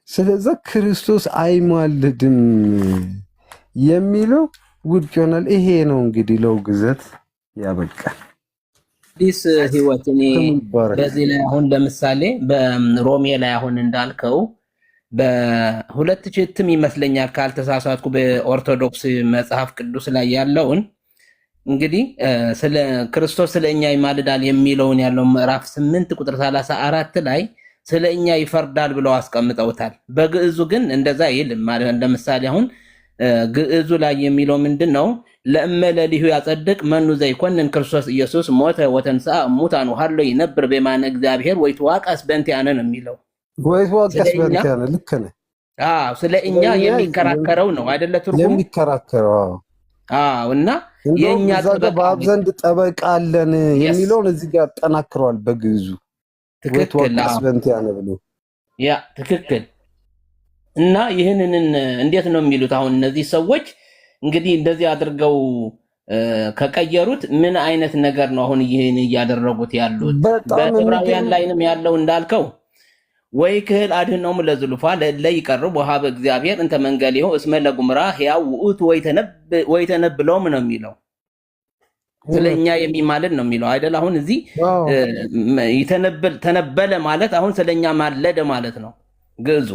ስለዛ ክርስቶስ አይማልድም የሚለው ውድቅ ይሆናል። ይሄ ነው እንግዲህ ለውግዘት ያበቃል። አዲስ ህይወት እኔ በዚህ ላይ አሁን ለምሳሌ በሮሜ ላይ አሁን እንዳልከው በሁለት ችትም ይመስለኛል ካልተሳሳትኩ በኦርቶዶክስ መጽሐፍ ቅዱስ ላይ ያለውን እንግዲህ ስለ ክርስቶስ ስለኛ ይማልዳል የሚለውን ያለው ምዕራፍ 8 ቁጥር 34 ላይ ስለኛ ይፈርዳል ብለው አስቀምጠውታል። በግዕዙ ግን እንደዛ ይልም ማለት ለምሳሌ አሁን ግዕዙ ላይ የሚለው ምንድነው? ለእመለሊሁ ያጸድቅ መኑ ዘይኮንን ክርስቶስ ኢየሱስ ሞተ ወተንሥአ እሙታን ወሀሎ ይነብር በየማነ እግዚአብሔር ወይትዋቀስ በእንቲአነ ነው የሚለው። ወይትዋቀስ በእንቲአነ ልክ ነህ። አዎ ስለኛ የሚከራከረው ነው አይደለ? ትርጉሙ የሚከራከረው እና የኛ በአብ ዘንድ ጠበቃ አለን የሚለውን እዚህ ጋር ያጠናክረዋል በግዕዙ። ትክክል ብሎ ያ ትክክል። እና ይህንን እንዴት ነው የሚሉት? አሁን እነዚህ ሰዎች እንግዲህ እንደዚህ አድርገው ከቀየሩት ምን አይነት ነገር ነው አሁን ይህን እያደረጉት ያሉት? በዕብራውያን ላይንም ያለው እንዳልከው ወይ ክህል አድህኖሙ ለዝሉፋ ለእለ ይቀርቡ ወሀበ እግዚአብሔር እንተ መንገሌሁ እስመ ለጉምራ ሕያው ውእቱ ወይተነብለውም ነው የሚለው። ስለኛ የሚማልድ ነው የሚለው አይደል? አሁን እዚህ ተነበለ ማለት አሁን ስለኛ ማለደ ማለት ነው ግዕዙ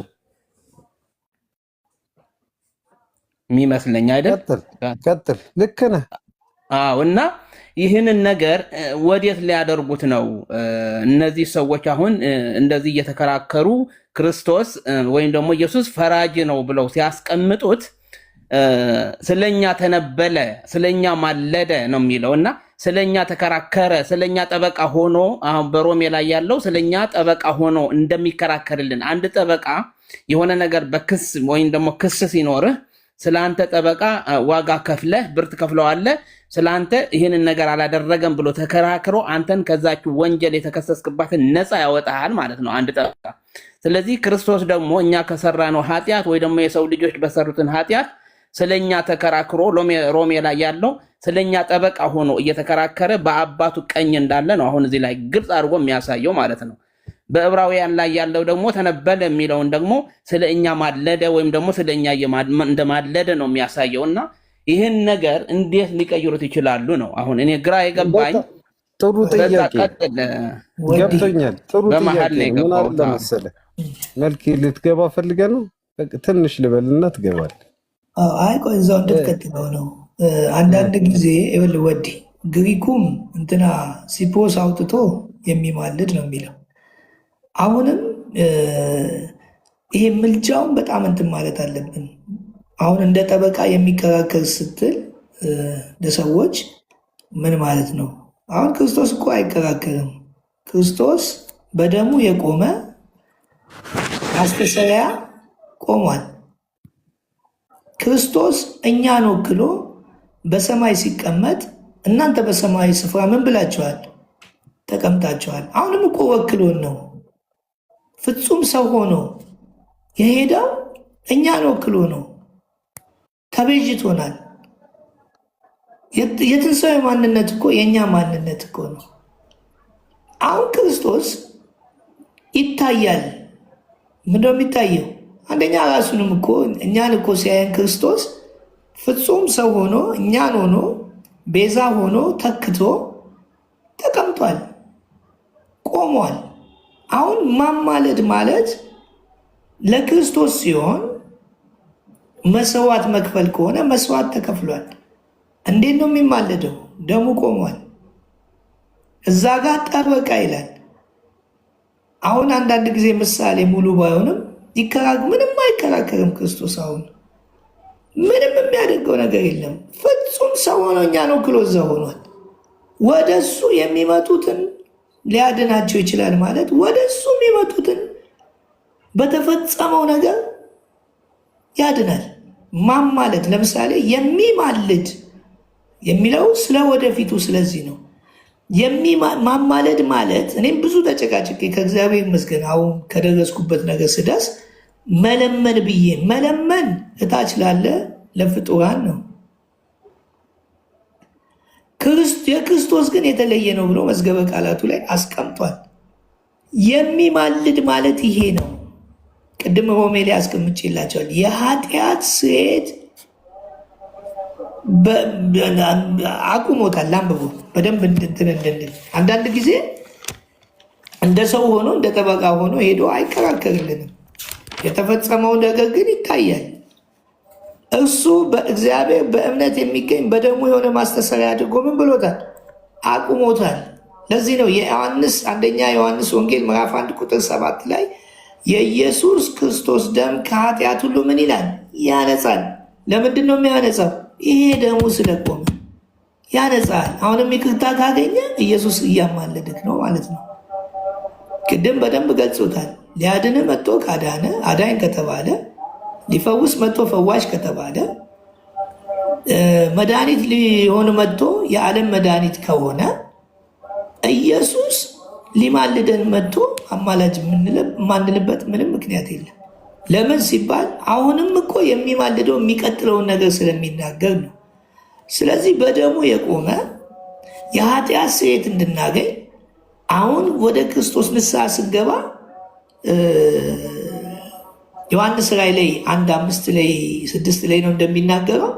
የሚመስለኝ አይደል? ቀጥል። ልክ ነህ። አዎ። እና ይህንን ነገር ወዴት ሊያደርጉት ነው እነዚህ ሰዎች? አሁን እንደዚህ እየተከራከሩ ክርስቶስ ወይም ደግሞ ኢየሱስ ፈራጅ ነው ብለው ሲያስቀምጡት ስለኛ ተነበለ፣ ስለኛ ማለደ ነው የሚለው እና ስለኛ ተከራከረ፣ ስለኛ ጠበቃ ሆኖ አሁን በሮሜ ላይ ያለው ስለኛ ጠበቃ ሆኖ እንደሚከራከርልን አንድ ጠበቃ የሆነ ነገር በክስ ወይም ደግሞ ክስ ሲኖርህ ስለአንተ ጠበቃ ዋጋ ከፍለህ ብር ትከፍለዋለህ። ስለአንተ ይህንን ነገር አላደረገም ብሎ ተከራክሮ አንተን ከዛች ወንጀል የተከሰስክባትን ነፃ ያወጣሃል ማለት ነው አንድ ጠበቃ። ስለዚህ ክርስቶስ ደግሞ እኛ ከሰራነው ኃጢአት ወይ ደግሞ የሰው ልጆች በሰሩትን ኃጢአት ስለኛ ተከራክሮ ሮሜ ላይ ያለው ስለኛ ጠበቃ ሆኖ እየተከራከረ በአባቱ ቀኝ እንዳለ ነው አሁን እዚህ ላይ ግልጽ አድርጎ የሚያሳየው ማለት ነው። በዕብራውያን ላይ ያለው ደግሞ ተነበለ የሚለውን ደግሞ ስለ እኛ ማለደ ወይም ደግሞ ስለ እኛ እንደማለደ ነው የሚያሳየው እና ይህን ነገር እንዴት ሊቀይሩት ይችላሉ ነው አሁን እኔ ግራ የገባኝ። ጥሩ ጥያቄ ገብቶኛል። ጥሩ ጥያቄ ምን አለ መሰለህ መልክ ልትገባ ፈልገህ ነው? ትንሽ ልበልና ትገባለህ። አይ ቆይ እዛው እንድትቀጥለው ነው። አንዳንድ ጊዜ ይኸውልህ ወዲ ግሪኩም እንትና ሲፖስ አውጥቶ የሚማልድ ነው የሚለው። አሁንም ይሄ ምልጃውን በጣም እንትን ማለት አለብን። አሁን እንደ ጠበቃ የሚከራከር ስትል ለሰዎች ምን ማለት ነው? አሁን ክርስቶስ እኮ አይከራከርም። ክርስቶስ በደሙ የቆመ ማስተሰሪያ ቆሟል። ክርስቶስ እኛን ወክሎ በሰማይ ሲቀመጥ እናንተ በሰማይ ስፍራ ምን ብላችኋል? ተቀምጣችኋል። አሁንም እኮ ወክሎን ነው ፍጹም ሰው ሆኖ የሄደው እኛን ወክሎ ነው። ተቤዥቶናል። የትንሣኤ ማንነት እኮ የእኛ ማንነት እኮ ነው። አሁን ክርስቶስ ይታያል። ምንድነው የሚታየው? አንደኛ ራሱንም እኮ እኛን እኮ ሲያየን ክርስቶስ ፍጹም ሰው ሆኖ እኛን ሆኖ ቤዛ ሆኖ ተክቶ ተቀምጧል፣ ቆሟል። አሁን ማማለድ ማለት ለክርስቶስ ሲሆን መስዋዕት መክፈል ከሆነ መስዋዕት ተከፍሏል። እንዴት ነው የሚማለደው? ደሙ ቆሟል። እዛ ጋር ጠበቃ ይላል። አሁን አንዳንድ ጊዜ ምሳሌ ሙሉ ባይሆንም ምንም አይከራከርም ክርስቶስ። አሁን ምንም የሚያደርገው ነገር የለም። ፍጹም ሰው ሆኖ እኛን ወክሎ እዛ ሆኗል። ወደ እሱ የሚመጡትን ሊያድናቸው ይችላል ማለት ወደ እሱ የሚመጡትን በተፈጸመው ነገር ያድናል። ማማለድ ለምሳሌ የሚማልድ የሚለው ስለ ወደፊቱ ስለዚህ ነው። ማማለድ ማለት እኔም ብዙ ተጨቃጭቄ ከእግዚአብሔር ይመስገን አሁን ከደረስኩበት ነገር ስደርስ መለመን ብዬ መለመን እታች ላለ ለፍጡራን ነው። የክርስቶስ ግን የተለየ ነው ብሎ መዝገበ ቃላቱ ላይ አስቀምጧል። የሚማልድ ማለት ይሄ ነው። ቅድም ሮሜ ላይ አስቀምጬላቸዋል። የኃጢአት ስርየት አቁሞታል። አንብቦ በደንብ እንትን እንድንል አንዳንድ ጊዜ እንደ ሰው ሆኖ እንደ ጠበቃ ሆኖ ሄዶ አይከራከርልንም። የተፈጸመው ነገር ግን ይታያል። እሱ በእግዚአብሔር በእምነት የሚገኝ በደሙ የሆነ ማስተሰሪያ አድርጎ ምን ብሎታል? አቁሞታል። ለዚህ ነው የዮሐንስ አንደኛ ዮሐንስ ወንጌል ምዕራፍ 1 ቁጥር 7 ላይ የኢየሱስ ክርስቶስ ደም ከኃጢአት ሁሉ ምን ይላል? ያነጻል። ለምንድን ነው የሚያነጻው? ይሄ ደሙ ስለቆመ ያነጻል። አሁንም ይቅርታ ካገኘ ኢየሱስ እያማለድክ ነው ማለት ነው። ቅድም በደንብ ገልጾታል። ሊያድን መጥቶ ካዳነ አዳኝ ከተባለ፣ ሊፈውስ መጥቶ ፈዋሽ ከተባለ፣ መድኃኒት ሊሆን መጥቶ የዓለም መድኃኒት ከሆነ ኢየሱስ ሊማልደን መጥቶ አማላጅ የማንልበት ምንም ምክንያት የለም። ለምን ሲባል አሁንም እኮ የሚማልደው የሚቀጥለውን ነገር ስለሚናገር ነው። ስለዚህ በደሙ የቆመ የኃጢአት ስርየት እንድናገኝ አሁን ወደ ክርስቶስ ንስሐ ስንገባ ዮሐንስ ራዕይ ላይ 1:5 ላይ 6 ላይ ነው እንደሚናገረው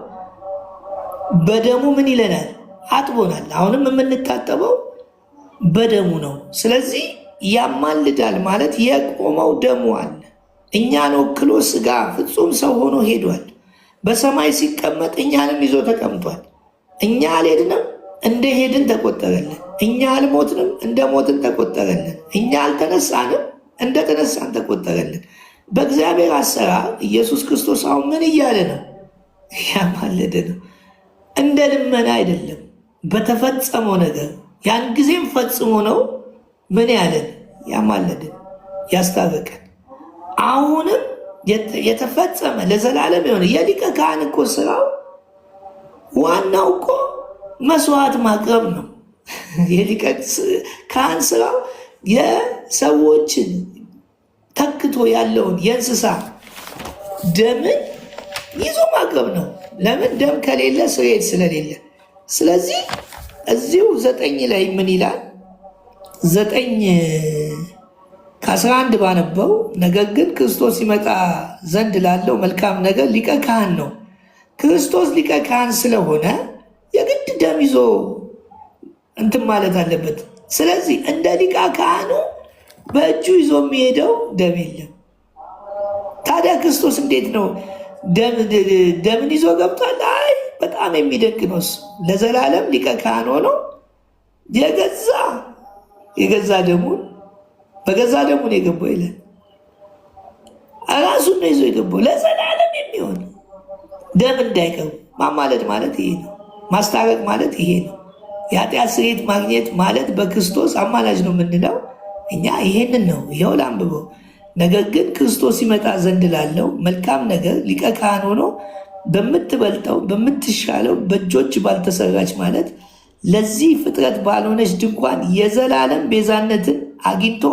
በደሙ ምን ይለናል? አጥቦናል። አሁንም የምንታጠበው በደሙ ነው። ስለዚህ ያማልዳል ማለት የቆመው ደሙ አለ። እኛን ወክሎ ስጋ ፍጹም ሰው ሆኖ ሄዷል። በሰማይ ሲቀመጥ እኛንም ይዞ ተቀምጧል። እኛ አልሄድንም፣ እንደ ሄድን ተቆጠረልን። እኛ አልሞትንም፣ እንደ ሞትን ተቆጠረልን። እኛ አልተነሳንም፣ እንደ ተነሳን ተቆጠረልን። በእግዚአብሔር አሰራር ኢየሱስ ክርስቶስ አሁን ምን እያለ ነው? ያማለደ ነው። እንደ ልመና አይደለም፣ በተፈጸመው ነገር ያን ጊዜም ፈጽሞ ነው ምን ያለን ያማለደን ያስታረቀን። አሁንም የተፈጸመ ለዘላለም የሆነ የሊቀ ካህን እኮ ስራው ዋናው እኮ መስዋዕት ማቅረብ ነው። የሊቀ ካህን ስራው የሰዎችን ተክቶ ያለውን የእንስሳ ደምን ይዞ ማቅረብ ነው። ለምን? ደም ከሌለ ስርየት ስለሌለ። ስለዚህ እዚሁ 9 ላይ ምን ይላል? 9:11 ባነበው፣ ነገር ግን ክርስቶስ ይመጣ ዘንድ ላለው መልካም ነገር ሊቀ ካህን ነው። ክርስቶስ ሊቀ ካህን ስለሆነ የግድ ደም ይዞ እንትን ማለት አለበት። ስለዚህ እንደ ሊቀ ካህኑ በእጁ ይዞ የሚሄደው ደም የለም። ታዲያ ክርስቶስ እንዴት ነው ደምን ይዞ ገብቷል? አይ በጣም የሚደንቅ ነው። ለዘላለም ሊቀ ካህን ሆኖ የገዛ ደሙን በገዛ ደሙን የገባው ይላል። ራሱን ነው ይዞ የገባው ለዘላለም የሚሆን ደም እንዳይቀሩ። ማማለድ ማለት ይሄ ነው። ማስታረቅ ማለት ይሄ ነው። የኃጢአት ስርየት ማግኘት ማለት በክርስቶስ አማላጅ ነው የምንለው እኛ ይሄንን ነው። ይኸው ላንብበው። ነገር ግን ክርስቶስ ይመጣ ዘንድ ላለው መልካም ነገር ሊቀ ካህን ሆኖ በምትበልጠው በምትሻለው በእጆች ባልተሰራች ማለት ለዚህ ፍጥረት ባልሆነች ድንኳን የዘላለም ቤዛነትን አግኝቶ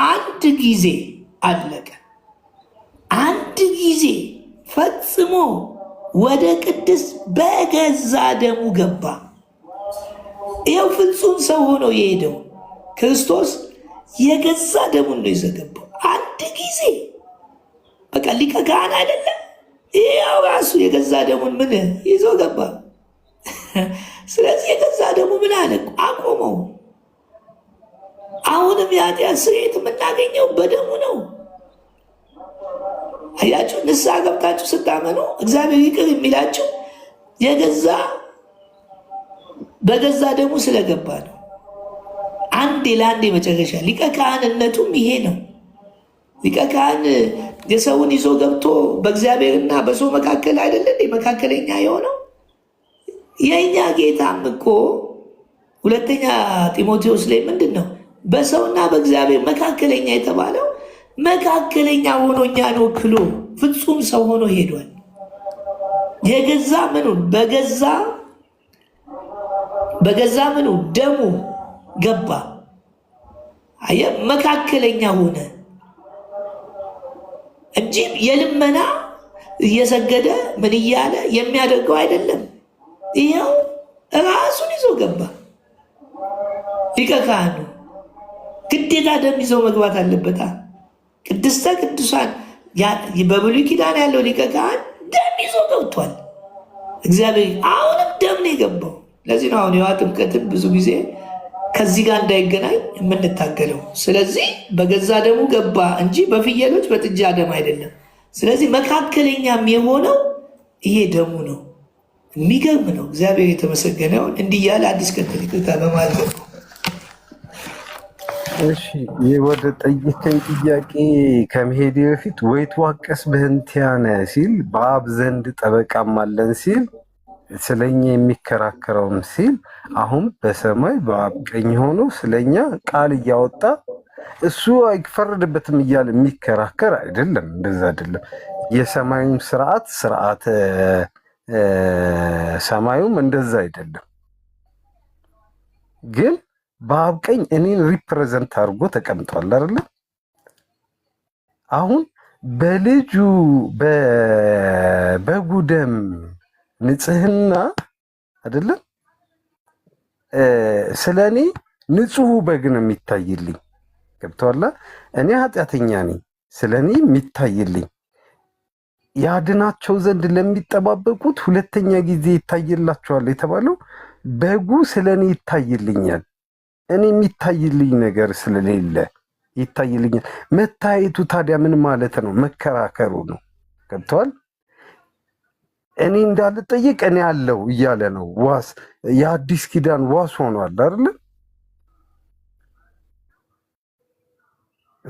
አንድ ጊዜ አለቀ። አንድ ጊዜ ፈጽሞ ወደ ቅድስት በገዛ ደሙ ገባ። ይኸው ፍጹም ሰው ሆኖ የሄደው ክርስቶስ የገዛ ደሙን ነው ይዘገባው። አንድ ጊዜ በቃ ሊቀ ካህን አይደለም። ይኸው ራሱ የገዛ ደሙን ምን ይዞ ገባ። ስለዚህ የገዛ ደሙ ምን አለ? አቆመው። አሁንም የኃጢአት ስርየት የምናገኘው በደሙ ነው። አያችሁ፣ ንስሐ ገብታችሁ ስታመኑ እግዚአብሔር ይቅር የሚላችሁ በገዛ ደሙ ስለገባ ነው። አንዴ ለአንዴ መጨረሻ ሊቀ ካህንነቱም ይሄ ነው። ሊቀ ካህን የሰውን ይዞ ገብቶ በእግዚአብሔርና በሰው መካከል አይደለም መካከለኛ የሆነው። የእኛ ጌታም እኮ 2 ጢሞቴዎስ ላይ ምንድን ነው በሰውና በእግዚአብሔር መካከለኛ የተባለው? መካከለኛ ሆኖ እኛን ወክሎ ፍጹም ሰው ሆኖ ሄዷል። የገዛ ምኑን በገዛ ምኑ ደሙ ገባ። አየ መካከለኛ ሆነ እንጂ የልመና እየሰገደ ምን እያለ የሚያደርገው አይደለም። ይኸው ራሱን ይዞ ገባ። ሊቀ ካህኑ ግዴታ ደም ይዘው መግባት አለበታ። ቅድስተ ቅዱሳን በብሉይ ኪዳን ያለው ሊቀ ካህን ደም ይዞ ገብቷል። እግዚአብሔር አሁንም ደም ነው የገባው። ለዚህ ነው አሁን የውሃ ጥምቀትን ብዙ ጊዜ ከዚህ ጋር እንዳይገናኝ የምንታገለው። ስለዚህ በገዛ ደሙ ገባ እንጂ በፍየሎች በጥጃ ደም አይደለም። ስለዚህ መካከለኛም የሆነው ይሄ ደሙ ነው። የሚገርም ነው። እግዚአብሔር የተመሰገነውን እንዲህ ያለ አዲስ ቀጥል ይቅርታ በማለት ነው። እሺ ወደ ጠየቀኝ ጥያቄ ከመሄድ በፊት ወይትዋቀስ በእንቲአነ ሲል በአብ ዘንድ ጠበቃም አለን ሲል ስለኛ የሚከራከረውም ሲል አሁን በሰማይ በአብ ቀኝ ሆኖ ስለኛ ቃል እያወጣ እሱ አይፈረድበትም እያለ የሚከራከር አይደለም። እንደዛ አይደለም። የሰማዩም ስርዓተ ሰማዩም እንደዛ አይደለም። ግን በአብ ቀኝ እኔን ሪፕሬዘንት አድርጎ ተቀምጧል አይደለም። አሁን በልጁ በበጉ ደም ንጽህና አይደለም ስለ እኔ ንጹሕ በግ ነው የሚታይልኝ። ገብቶሃል? እኔ ኃጢአተኛ ነኝ። ስለ እኔ የሚታይልኝ ያድናቸው ዘንድ ለሚጠባበቁት 2ኛ ጊዜ ይታይላቸዋል የተባለው በጉ ስለ እኔ ይታይልኛል። እኔ የሚታይልኝ ነገር ስለሌለ ይታይልኛል። መታየቱ ታዲያ ምን ማለት ነው? መከራከሩ ነው። ገብቶሃል? እኔ እንዳልጠየቅ እኔ አለው እያለ ነው። ዋስ የአዲስ ኪዳን ዋስ ሆኗል አይደል?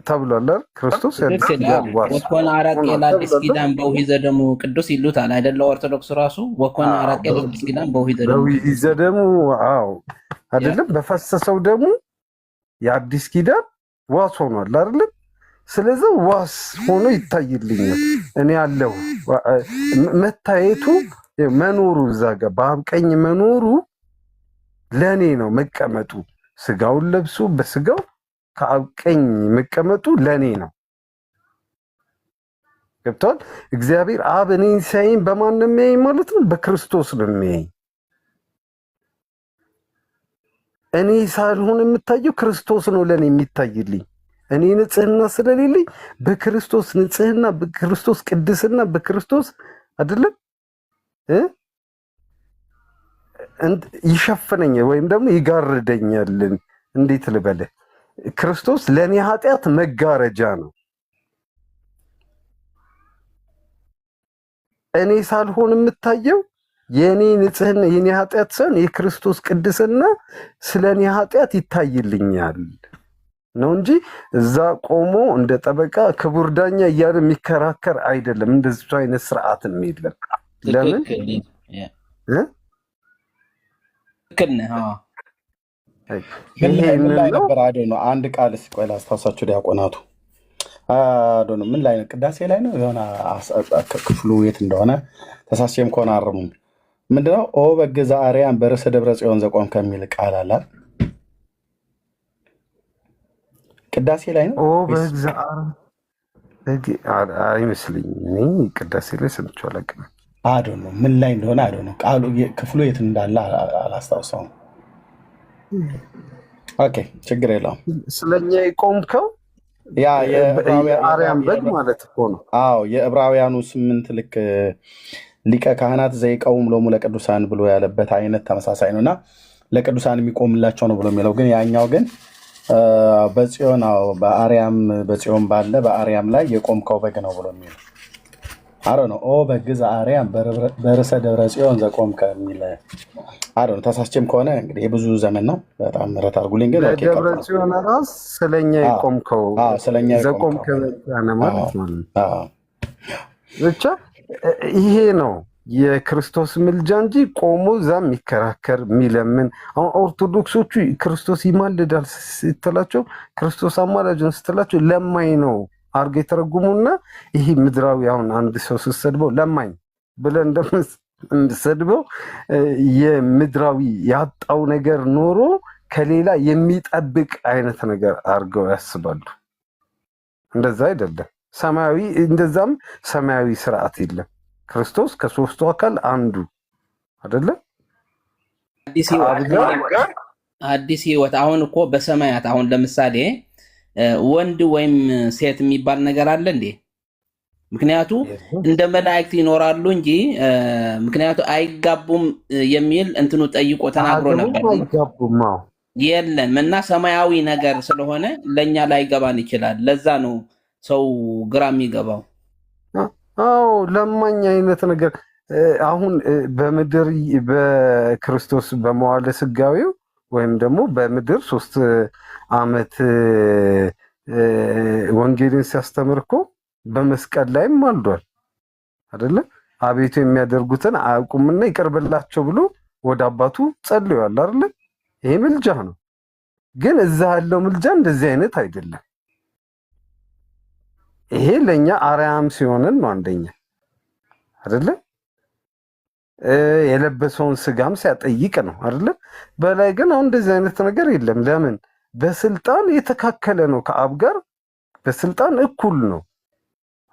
ተብሏል። ክርስቶስ የአዲስ ትክክል። ኪዳን ዋስ ወኮነ አረቄ ሆኗል ለአዲስ ተብሏል። ኪዳን በውሂዘ ደሙ ቅዱስ ይሉታል አይደለ? ኦርቶዶክስ ራሱ ወኮነ አረቄ ለአዲስ ኪዳን በውሂዘ ደሙ በውሂዘ ደሙ አዎ አይደለም? በፈሰሰው ደሙ የአዲስ ኪዳን ዋስ ሆኗል አይደለም? ስለዚህ ዋስ ሆኖ ይታይልኛል። እኔ ያለው መታየቱ መኖሩ እዛ ጋር በአብ ቀኝ መኖሩ ለእኔ ነው መቀመጡ። ስጋውን ለብሶ በስጋው ከአብ ቀኝ መቀመጡ ለእኔ ነው። ገብቷል? እግዚአብሔር አብ እኔን ሲያየኝ በማን ነው የሚያየኝ ማለት ነው? በክርስቶስ ነው የሚያየኝ። እኔ ሳልሆን የምታየው ክርስቶስ ነው ለእኔ የሚታይልኝ። እኔ ንጽህና ስለሌለኝ በክርስቶስ ንጽህና፣ በክርስቶስ ቅድስና፣ በክርስቶስ አይደለም ይሸፍነኛል ወይም ደግሞ ይጋርደኛልን። እንዴት ልበልህ? ክርስቶስ ለእኔ ኃጢአት መጋረጃ ነው። እኔ ሳልሆን የምታየው የእኔ ንጽህና የእኔ ኃጢአት ሳይሆን የክርስቶስ ቅድስና ስለ እኔ ኃጢአት ይታይልኛል ነው እንጂ እዛ ቆሞ እንደ ጠበቃ ክቡር ዳኛ እያለ የሚከራከር አይደለም። እንደዚህ አይነት ስርዓትም የለም። ለምን ምን ላይ ነበር? አዶ ነው አንድ ቃል ቆይ ላስታውሳችሁ። ዲያቆናቱ አዶ ነው ምን ላይ ነው? ቅዳሴ ላይ ነው የሆነ ክፍሉ የት እንደሆነ ተሳስቼም ከሆነ አርሙም። ምንድነው? ኦ በገዛ አርያም በርዕሰ ደብረ ጽዮን ዘቆም ከሚል ቃል አለ ቅዳሴ ላይ ነው። ኦ በገዛ አይመስልኝም። እኔ ቅዳሴ ላይ ሰምቼው አላውቅም። አዶ ነው ምን ላይ እንደሆነ አዶ ነው ቃሉ ክፍሉ የት እንዳለ አላስታውሰውም። ኦኬ ችግር የለውም። ስለኛ የቆምከው ያ የአርያም በግ ማለት እኮ ነው። አዎ የዕብራውያኑ 8 ልክ ሊቀ ካህናት ዘይቀውም ሎሙ ለቅዱሳን ብሎ ያለበት አይነት ተመሳሳይ ነውና ለቅዱሳን የሚቆምላቸው ነው ብሎ የሚለው ግን ያኛው ግን በጽዮን በአርያም በጽዮን ባለ በአርያም ላይ የቆምከው በግ ነው ብሎ የሚለው አረ ነው። ኦ በግዛ አርያም በርዕሰ ደብረ ጽዮን ዘቆም ከሚል አረ ነው። ተሳስቼም ከሆነ እንግዲህ የብዙ ዘመን ነው። በጣም ምሕረት አድርጉልኝ። ግን ኦኬ ደብረ ጽዮን ራስ ስለኛ የቆምከው ስለኛ ዘቆም ከመጣና ማለት ነው። ብቻ ይሄ ነው የክርስቶስ ምልጃ እንጂ ቆሞ ዛም የሚከራከር የሚለምን። አሁን ኦርቶዶክሶቹ ክርስቶስ ይማልዳል ስትላቸው፣ ክርስቶስ አማላጅን ስትላቸው ለማኝ ነው አርገ የተረጉሙና ይሄ ምድራዊ አሁን አንድ ሰው ስትሰድበው ለማኝ ብለን እንደምንሰድበው የምድራዊ ያጣው ነገር ኖሮ ከሌላ የሚጠብቅ አይነት ነገር አርገው ያስባሉ። እንደዛ አይደለም። ሰማያዊ እንደዛም ሰማያዊ ስርዓት የለም። ክርስቶስ ከሶስቱ አካል አንዱ አይደለም። አዲስ ህይወት አሁን እኮ በሰማያት አሁን ለምሳሌ ወንድ ወይም ሴት የሚባል ነገር አለ እንዴ? ምክንያቱ እንደ መላእክት ይኖራሉ እንጂ ምክንያቱ አይጋቡም የሚል እንትኑ ጠይቆ ተናግሮ ነበር። የለም እና ሰማያዊ ነገር ስለሆነ ለኛ ላይገባን ይችላል። ለዛ ነው ሰው ግራ የሚገባው። አዎ ለማኝ አይነት ነገር አሁን በምድር በክርስቶስ በመዋለ ስጋዌው ወይም ደግሞ በምድር 3 ዓመት ወንጌልን ሲያስተምር እኮ በመስቀል ላይም ማልዷል አይደለ? አቤቱ የሚያደርጉትን አያውቁምና ይቅር በላቸው ብሎ ወደ አባቱ ጸልዮአል አይደለ? ይሄ ምልጃ ነው። ግን እዛ ያለው ምልጃ እንደዚህ አይነት አይደለም። ይሄ ለኛ አርያም ሲሆንን ነው አንደኛ አይደለ? የለበሰውን ስጋም ሲያጠይቅ ነው አይደለ? በላይ ግን አሁን እንደዚህ አይነት ነገር የለም። ለምን? በስልጣን የተካከለ ነው ከአብ ጋር በስልጣን እኩል ነው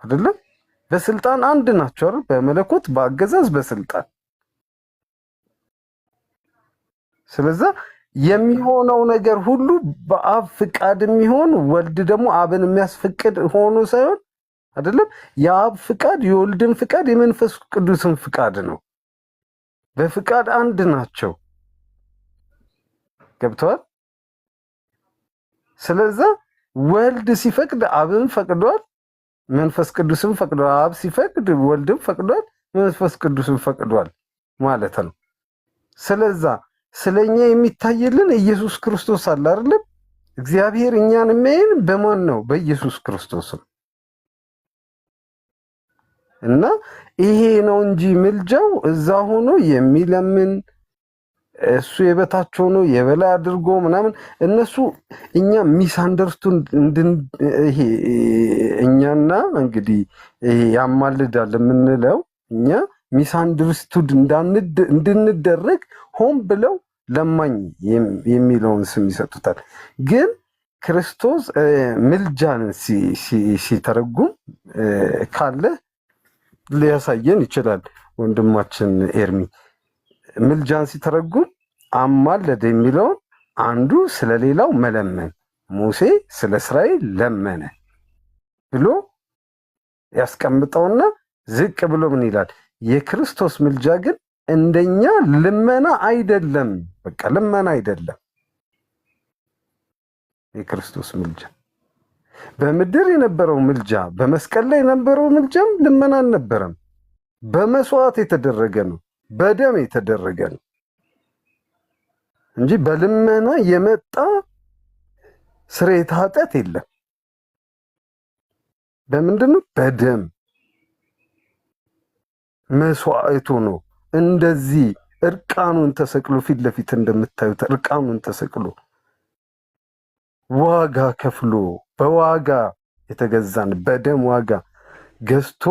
አይደለ? በስልጣን አንድ ናቸው አይደል? በመለኮት በአገዛዝ በስልጣን። ስለዚህ የሚሆነው ነገር ሁሉ በአብ ፍቃድ የሚሆን ወልድ ደግሞ አብን የሚያስፈቅድ ሆኖ ሳይሆን አይደለም። የአብ ፍቃድ የወልድን ፍቃድ የመንፈስ ቅዱስን ፍቃድ ነው። በፍቃድ አንድ ናቸው። ገብተዋል? ስለዚህ ወልድ ሲፈቅድ አብን ፈቅዷል፣ መንፈስ ቅዱስን ፈቅዷል። አብ ሲፈቅድ ወልድን ፈቅዷል፣ መንፈስ ቅዱስን ፈቅዷል ማለት ነው። ስለዚህ ስለኛ የሚታየልን ኢየሱስ ክርስቶስ አለ አይደል? እግዚአብሔር እኛን የሚያየን በማን ነው? በኢየሱስ ክርስቶስ ነው። እና ይሄ ነው እንጂ ምልጃው እዛ ሆኖ የሚለምን እሱ የበታች ሆኖ የበላይ አድርጎ ምናምን እነሱ እኛ ሚስ አንደርስቱንድ ይሄ እኛና እንግዲህ ይሄ ያማልዳል የምንለው እኛ ሚስ አንደርስቱድ እንድንደረግ ሆን ብለው ለማኝ የሚለውን ስም ይሰጡታል። ግን ክርስቶስ ምልጃን ሲተረጉም ካለ ሊያሳየን ይችላል። ወንድማችን ኤርሚ ምልጃን ሲተረጉም አማለደ የሚለውን አንዱ ስለሌላው መለመን፣ ሙሴ ስለ እስራኤል ለመነ ብሎ ያስቀምጠውና ዝቅ ብሎ ምን ይላል? የክርስቶስ ምልጃ ግን እንደኛ ልመና አይደለም። በቃ ልመና አይደለም። የክርስቶስ ምልጃ በምድር የነበረው ምልጃ፣ በመስቀል ላይ የነበረው ምልጃም ልመና አልነበረም። በመስዋዕት የተደረገ ነው፣ በደም የተደረገ ነው እንጂ በልመና የመጣ ስርየተ ኃጢአት የለም። በምንድነው? በደም መስዋዕቱ ነው። እንደዚህ እርቃኑን ተሰቅሎ ፊት ለፊት እንደምታዩት እርቃኑን ተሰቅሎ ዋጋ ከፍሎ በዋጋ የተገዛን በደም ዋጋ ገዝቶ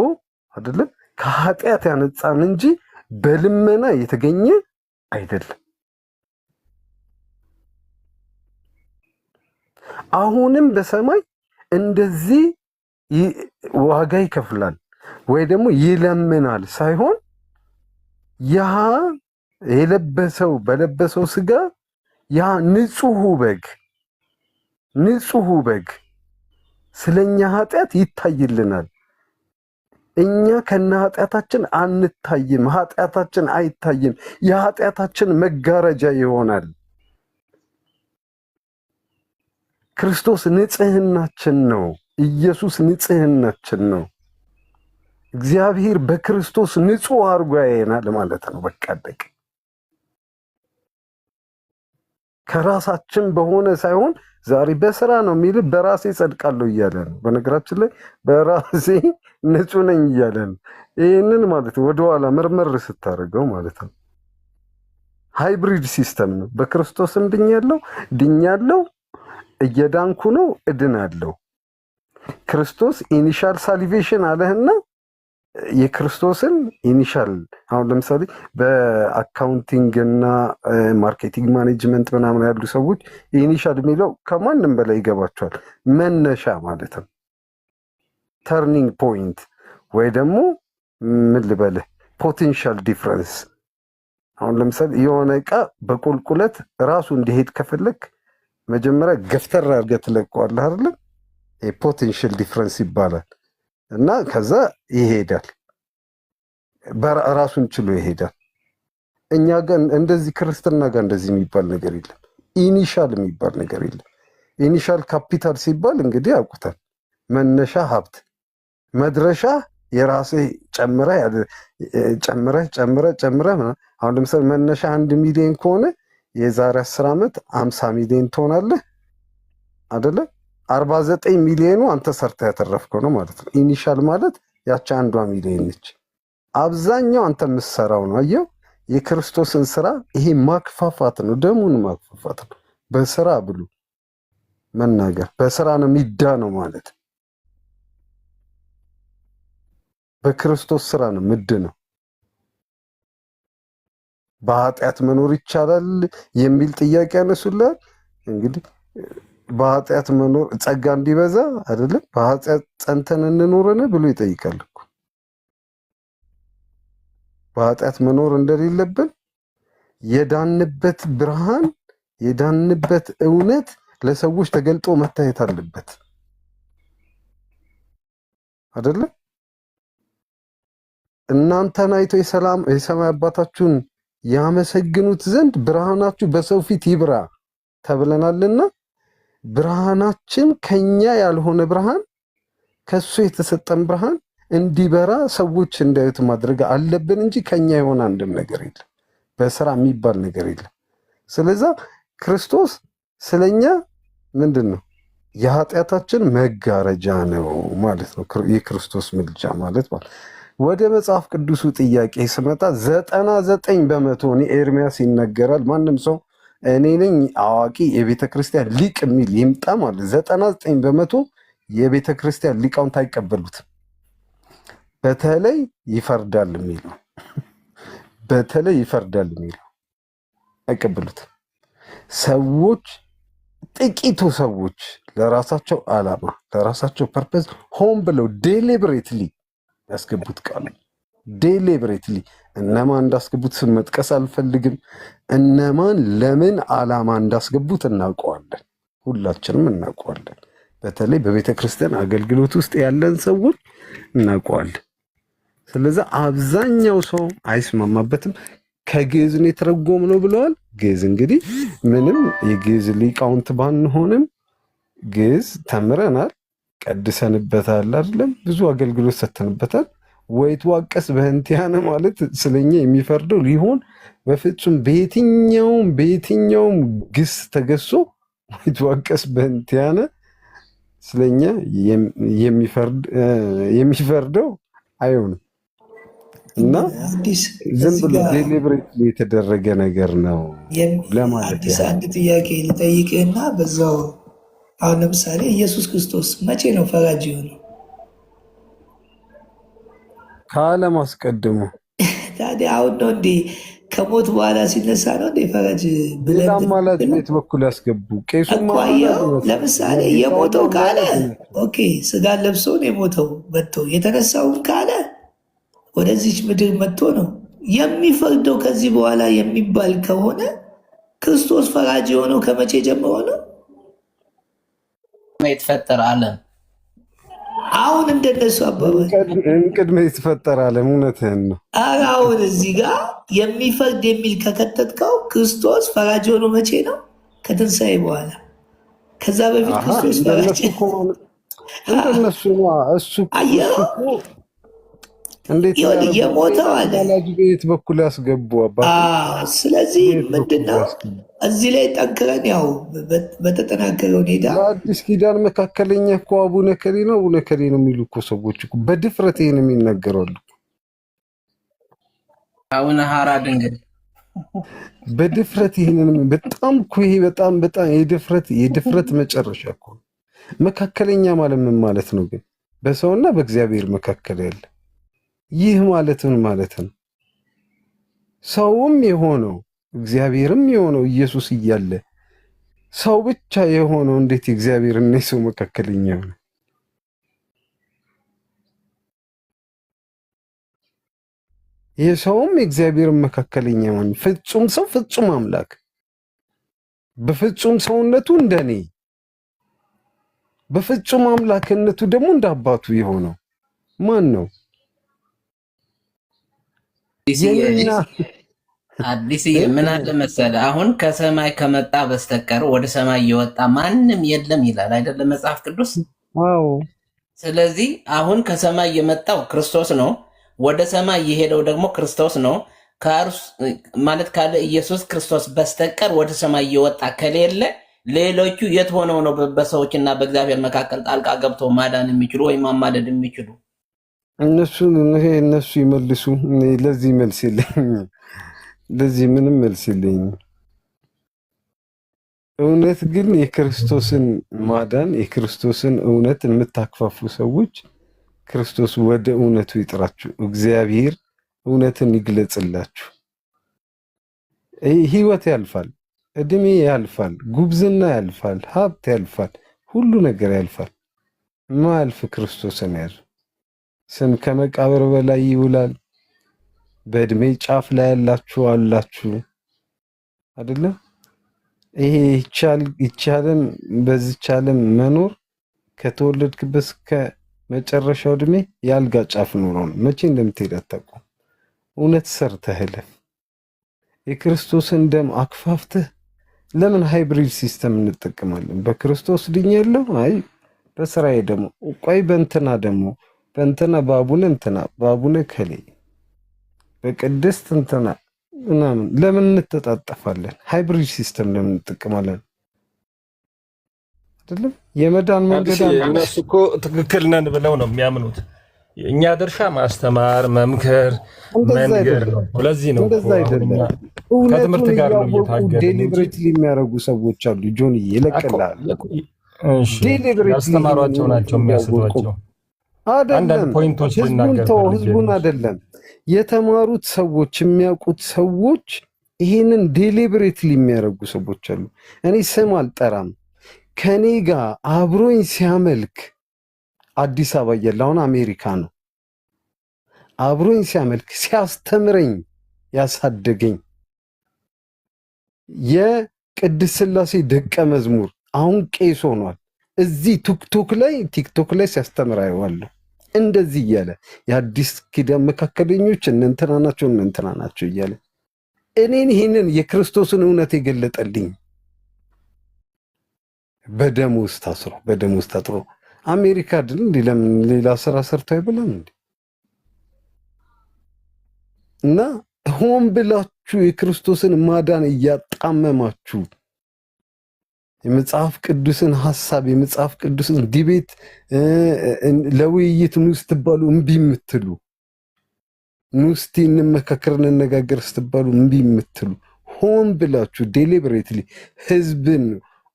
አይደለም ከኃጢአት ያነጻን እንጂ በልመና የተገኘ አይደለም። አሁንም በሰማይ እንደዚህ ዋጋ ይከፍላል ወይ ደግሞ ይለምናል ሳይሆን ያ በለበሰው ስጋ ያ ንጹሑ በግ ስለኛ ኃጢአት ይታይልናል። እኛ ከነ ኃጢአታችን አንታይም፣ ኃጢአታችን አይታይም። የኃጢአታችን መጋረጃ ይሆናል። ክርስቶስ ንጽህናችን ነው። ኢየሱስ ንጽህናችን ነው። እግዚአብሔር በክርስቶስ ንጹሕ አድርጎ ያየናል ማለት ነው። በቃ አለቀ። ከራሳችን በሆነ ሳይሆን ዛሬ በስራ ነው የሚል በራሴ ጸድቃለሁ እያለ ነው። በነገራችን ላይ በራሴ ንጹሕ ነኝ እያለ ነው። ይህንን ማለት ወደኋላ መርመር ስታደርገው ማለት ነው ሃይብሪድ ሲስተም ነው። በክርስቶስም ድኛለሁ፣ እየዳንኩ ነው፣ እድናለሁ። ክርስቶስ ኢኒሻል ሳሊቬሽን አለህና የክርስቶስን ኢኒሻል አሁን ለምሳሌ በአካውንቲንግ እና ማርኬቲንግ ማኔጅመንት ምናምን ያሉ ሰዎች ኢኒሻል የሚለው ከማንም በላይ ይገባቸዋል። መነሻ ማለት ነው። ተርኒንግ ፖይንት ወይ ደግሞ ምን ልበልህ ፖቴንሻል ዲፍረንስ። አሁን ለምሳሌ የሆነ እቃ በቁልቁለት ራሱ እንዲሄድ ከፈለክ መጀመሪያ ገፍተር አድርገህ ትለቀዋለህ አይደለም? ፖቴንሻል ዲፍረንስ ይባላል። እና ከዛ ይሄዳል፣ ራሱን ችሎ ይሄዳል። እኛ ጋር እንደዚህ ክርስትና ጋር እንደዚህ የሚባል ነገር የለም። ኢኒሻል የሚባል ነገር የለም። ኢኒሻል ካፒታል ሲባል እንግዲህ ያውቁታል። መነሻ ሀብት፣ መድረሻ የራስህ ጨምረህ አሁን ለምሳሌ መነሻ 1 ሚሊዮን ከሆነ የዛሬ 10 ዓመት 50 ሚሊዮን ትሆናለህ አይደለ? 49 ሚሊዮኑ አንተ ሰርተህ ያተረፍከው ነው ማለት ነው። ኢኒሻል ማለት ያቺ 1 ሚሊዮን ነች። አብዛኛው አንተ የምትሰራው ነው። አየው፣ የክርስቶስን ስራ ይሄ ማክፋፋት ነው፣ ደሙን ማክፋፋት ነው። በስራ ብሉ መናገር በስራ ነው የሚዳነው ማለት በክርስቶስ ስራ ነው ምድነው። በኃጢአት መኖር ይቻላል የሚል ጥያቄ ያነሱልሃል። እንግዲህ በኃጢአት መኖር ጸጋ እንዲበዛ አይደለም በኃጢአት ጸንተን እንኖረን ብሎ ይጠይቃል እኮ። በኃጢአት መኖር እንደሌለብን የዳንበት ብርሃን የዳንበት እውነት ለሰዎች ተገልጦ መታየት አለበት አይደለም? እናንተን አይቶ የሰማይ አባታችሁን ያመሰግኑት ዘንድ ብርሃናችሁ በሰው ፊት ይብራ ተብለናልና ብርሃናችን ከኛ ያልሆነ ብርሃን ከሱ የተሰጠን ብርሃን እንዲበራ ሰዎች እንዳዩት ማድረግ አለብን እንጂ ከኛ የሆነ አንድም ነገር የለም። በስራ የሚባል ነገር የለም። ስለዚህ ክርስቶስ ስለኛ ምንድነው? የኃጢአታችን መጋረጃ ነው ማለት ነው የክርስቶስ ምልጃ ማለት። ወደ መጽሐፍ ቅዱሱ ጥያቄ ስመጣ 99% እኔ ኤርሚያስ ይነገራል። ማንም ሰው እኔ ነኝ አዋቂ የቤተ ክርስቲያን ሊቅ የሚል ይምጣ ማለት 99% የቤተ ክርስቲያን ሊቃውንት አይቀበሉትም። በተለይ ይፈርዳል የሚለው አይቀበሉትም። ሰዎች ጥቂቱ ሰዎች ለራሳቸው ዓላማ ለራሳቸው ፐርፐዝ ሆን ብለው ዴሊብሬትሊ ያስገቡት ቃል ዴሊብሬትሊ። እነማን እንዳስገቡት ስም መጥቀስ አልፈልግም። እነማን ለምን ዓላማ እንዳስገቡት እናውቀዋለን፣ ሁላችንም እናውቀዋለን። በተለይ በቤተ ክርስቲያን አገልግሎት ውስጥ ያለን ሰዎች እናውቀዋለን። ስለዚህ አብዛኛው ሰው አይስማማበትም። ከግዕዝ ነው የተረጎምነው ብለዋል። ግዕዝ እንግዲህ ምንም የግዕዝ ሊቃውንት ባንሆንም ግዕዝ ተምረናል፣ ቀድሰንበታል፣ አይደለም ብዙ አገልግሎት ሰተንበታል። ወይትዋቀስ በእንቲአነ ማለት ስለኛ የሚፈርደው ሊሆን በፍጹም በየትኛውም ግስ ተገሶ ወይትዋቀስ በእንቲአነ ስለኛ የሚፈርደው አይሆንም እና ዝም ብሎ ዴሊብሬት የተደረገ ነገር ነው ለማለት አዲስ አንድ ጥያቄ ልጠይቅህና በዛው አሁን ለምሳሌ ኢየሱስ ክርስቶስ መቼ ነው ፈራጅ የሆነው? ከዓለም አስቀድሞ። ታዲያ አሁን ነው እንዴ ከሞት በኋላ ሲነሳ ነው እንዴ ፈራጅ ብለን ማለት ቤት በኩል ያስገቡ ቄሱ ለምሳሌ የሞተው ካለ ኦኬ ስጋን ለብሶ ነው የሞተው መጥቶ የተነሳውም ካለ ወደዚች ምድር መጥቶ ነው የሚፈርደው ከዚህ በኋላ የሚባል ከሆነ ክርስቶስ ፈራጅ የሆነው ከመቼ ጀምሮ ነው? የተፈጠረ ዓለም አሁን እንደነሱ አባባል ቅድመ የተፈጠረ ዓለም እውነትህን ነው። ኧረ አሁን እዚህ ጋር የሚፈርድ የሚል ከከተትከው ክርስቶስ ፈራጅ የሆነው መቼ ነው? ከትንሣኤ በኋላ። ከዛ በፊት ክርስቶስ ፈራጅ እንደነሱ እሱ እንዴት የሞተው አለ ቤት በኩል ያስገቡ አባ። ስለዚህ ምንድነው እዚህ ላይ ጠንክረን ያው በተጠናከረ ሁኔታ በአዲስ ኪዳን መካከለኛ እኮ አቡነ ከሌ ነው የሚሉ እኮ ሰዎች እኮ በድፍረት ይህን የሚናገራሉ። አቡነ ሐራ ድንግል በድፍረት ይህንን በጣም እኮ ይሄ በጣም የድፍረት መጨረሻ እኮ። መካከለኛ ማለት ምን ማለት ነው ግን? በሰውና በእግዚአብሔር መካከል ያለ ይህ ማለት ምን ማለት ነው? ሰውም የሆነው እግዚአብሔርም የሆነው ኢየሱስ እያለ ሰው ብቻ የሆነው እንዴት እግዚአብሔር እና ሰው መካከለኛ ሆነ? የሰውም የእግዚአብሔር መካከለኛ ሆነ። ፍጹም ሰው ፍጹም አምላክ በፍጹም ሰውነቱ እንደኔ በፍጹም አምላክነቱ ደግሞ እንደ አባቱ የሆነው ማን ነው? አዲስ ምን አለ መሰለህ፣ አሁን ከሰማይ ከመጣ በስተቀር ወደ ሰማይ የወጣ ማንም የለም ይላል አይደለም መጽሐፍ ቅዱስ? አዎ። ስለዚህ አሁን ከሰማይ የመጣው ክርስቶስ ነው፣ ወደ ሰማይ የሄደው ደግሞ ክርስቶስ ነው ማለት ካለ ኢየሱስ ክርስቶስ በስተቀር ወደ ሰማይ የወጣ ከሌለ ሌሎቹ የት ሆነው ነው በሰዎችና በእግዚአብሔር መካከል ጣልቃ ገብተው ማዳን የሚችሉ ወይም ማማለድ የሚችሉ? እነሱ ይመልሱ። ለዚህ መልስ የለኝም። ለዚህ ምንም መልስ የለኝም። እውነት ግን የክርስቶስን ማዳን የክርስቶስን እውነት የምታክፋፉ ሰዎች ክርስቶስ ወደ እውነቱ ይጥራችሁ። እግዚአብሔር እውነትን ይግለጽላችሁ። ህይወት ያልፋል፣ እድሜ ያልፋል፣ ጉብዝና ያልፋል፣ ሀብት ያልፋል፣ ሁሉ ነገር ያልፋል። ማያልፍ ክርስቶስን ያዙ። ስም ከመቃብር በላይ ይውላል። በእድሜ ጫፍ ላይ ያላችሁ አላችሁ አይደለ? ይሄ ይቻለን በዚች ዓለም መኖር ከተወለድክበት እስከ መጨረሻው እድሜ ያልጋ ጫፍ ኑሮ ነው። መቼ እንደምትሄድ አታውቅም። እውነት ሰርተህ እለፍ። የክርስቶስን ደም አክፋፍተህ ለምን ሃይብሪድ ሲስተም እንጠቀማለን? በክርስቶስ ድኛለሁ፣ አይ በስራዬ ደግሞ ቆይ በእንትና በአቡነ እንትና በአቡነ ከሌ በቅድስት እንትና ምናምን ለምን እንተጣጠፋለን? ሃይብሪድ ሲስተም ለምን እንጠቀማለን? አይደለም የመዳን መንገድ አለ። እነሱ እኮ ትክክል ነን ብለው ነው የሚያምኑት። እኛ ድርሻ ማስተማር፣ መምከር፣ መንገር ነው። ለዚህ ነው እንደዛ አይደለም። ከትምህርት ጋር ነው እየታገልን ዴሊብሬትሊ የሚያደርጉ ሰዎች አሉ። ጆን ይለቅልሃል። ያስተማሯቸው ናቸው የሚያስቷቸው። አንዳንድ ፖይንቶች ልናገር ህዝቡን አይደለም የተማሩት ሰዎች የሚያውቁት ሰዎች ይህንን ዴሊብሬትሊ የሚያደርጉ ሰዎች አሉ። እኔ ስም አልጠራም። ከኔ ጋር አብሮኝ ሲያመልክ አዲስ አበባ እያለ አሁን አሜሪካ ነው። አብሮኝ ሲያመልክ ሲያስተምረኝ ያሳደገኝ የቅድስት ሥላሴ ደቀ መዝሙር አሁን ቄስ ሆኗል። እዚህ ቲክቶክ ላይ ሲያስተምር አየዋለሁ። እንደዚህ እያለ የአዲስ ኪዳን መካከለኞች እነንትና ናቸው እያለ እኔን ይህንን የክርስቶስን እውነት የገለጠልኝ በደም ውስጥ ታስሮ አሜሪካ ድል ለምን ሌላ ስራ ሰርቶ አይበላም እንዴ? እና ሆን ብላችሁ የክርስቶስን ማዳን እያጣመማችሁ የመጽሐፍ ቅዱስን ሐሳብ የመጽሐፍ ቅዱስን ዲቤት ለውይይት ኑ ስትባሉ እምቢ የምትሉ ኑስቲ እንመካከር እንነጋገር ስትባሉ እምቢ የምትሉ ሆን ብላችሁ ዴሊብሬትሊ ህዝብን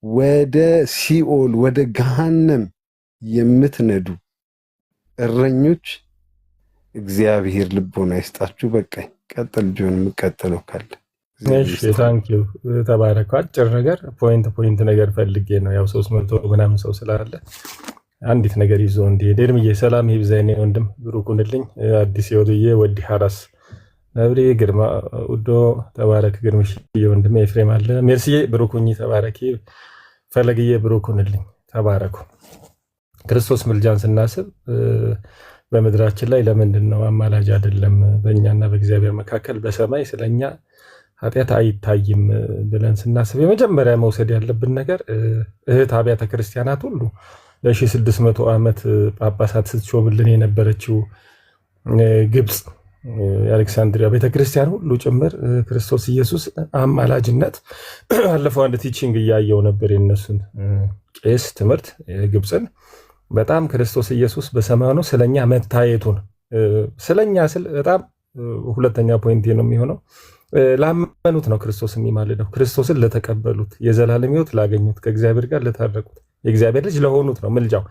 ወደ ሲኦል ወደ ገሃነም የምትነዱ እረኞች እግዚአብሔር ልቦና ይስጣችሁ። በቃኝ። ቀጥል ጆን፣ የምቀጥለው ካለ። እሺ ታንኪዩ ተባረኩ። አጭር ነገር ፖይንት ነገር ፈልጌ ነው። ያው 300 ምናምን ሰው ስላለ አንዲት ነገር ይዞ እንዲሄድ። እድምዬ ሰላም ይብዛኝ ወንድም፣ ብሩኩንልኝ። አዲስ ይወዱዬ ወዲ ሐራስ ነብሬ ግርማ ውዶ ተባረክ። ግርምሽ ወንድም ኤፍሬም አለ። ሜርሲዬ ብሩኩኝ ተባረኪ። ፈለግዬ ብሩኩንልኝ ተባረኩ። ክርስቶስ ምልጃን ስናስብ በምድራችን ላይ ለምንድን ነው አማላጅ አይደለም በእኛና በእግዚአብሔር መካከል በሰማይ ስለኛ ኃጢአት አይታይም ብለን ስናስብ የመጀመሪያ መውሰድ ያለብን ነገር እህት አብያተ ክርስቲያናት ሁሉ ለ1600 ዓመት ጳጳሳት ስትሾምልን የነበረችው ግብፅ የአሌክሳንድሪያ ቤተክርስቲያን ሁሉ ጭምር ክርስቶስ ኢየሱስ አማላጅነት አለፈው አንድ ቲቺንግ እያየው ነበር የነሱን ቄስ ትምህርት ግብፅን በጣም ክርስቶስ ኢየሱስ በሰማኑ ስለኛ መታየቱን ስለኛ ስል በጣም ሁለተኛ ፖይንት ነው የሚሆነው ላመኑት ነው ክርስቶስ የሚማልደው ክርስቶስን ለተቀበሉት የዘላለም ሕይወት ላገኙት ከእግዚአብሔር ጋር ለታረቁት የእግዚአብሔር ልጅ ለሆኑት ነው ምልጃው።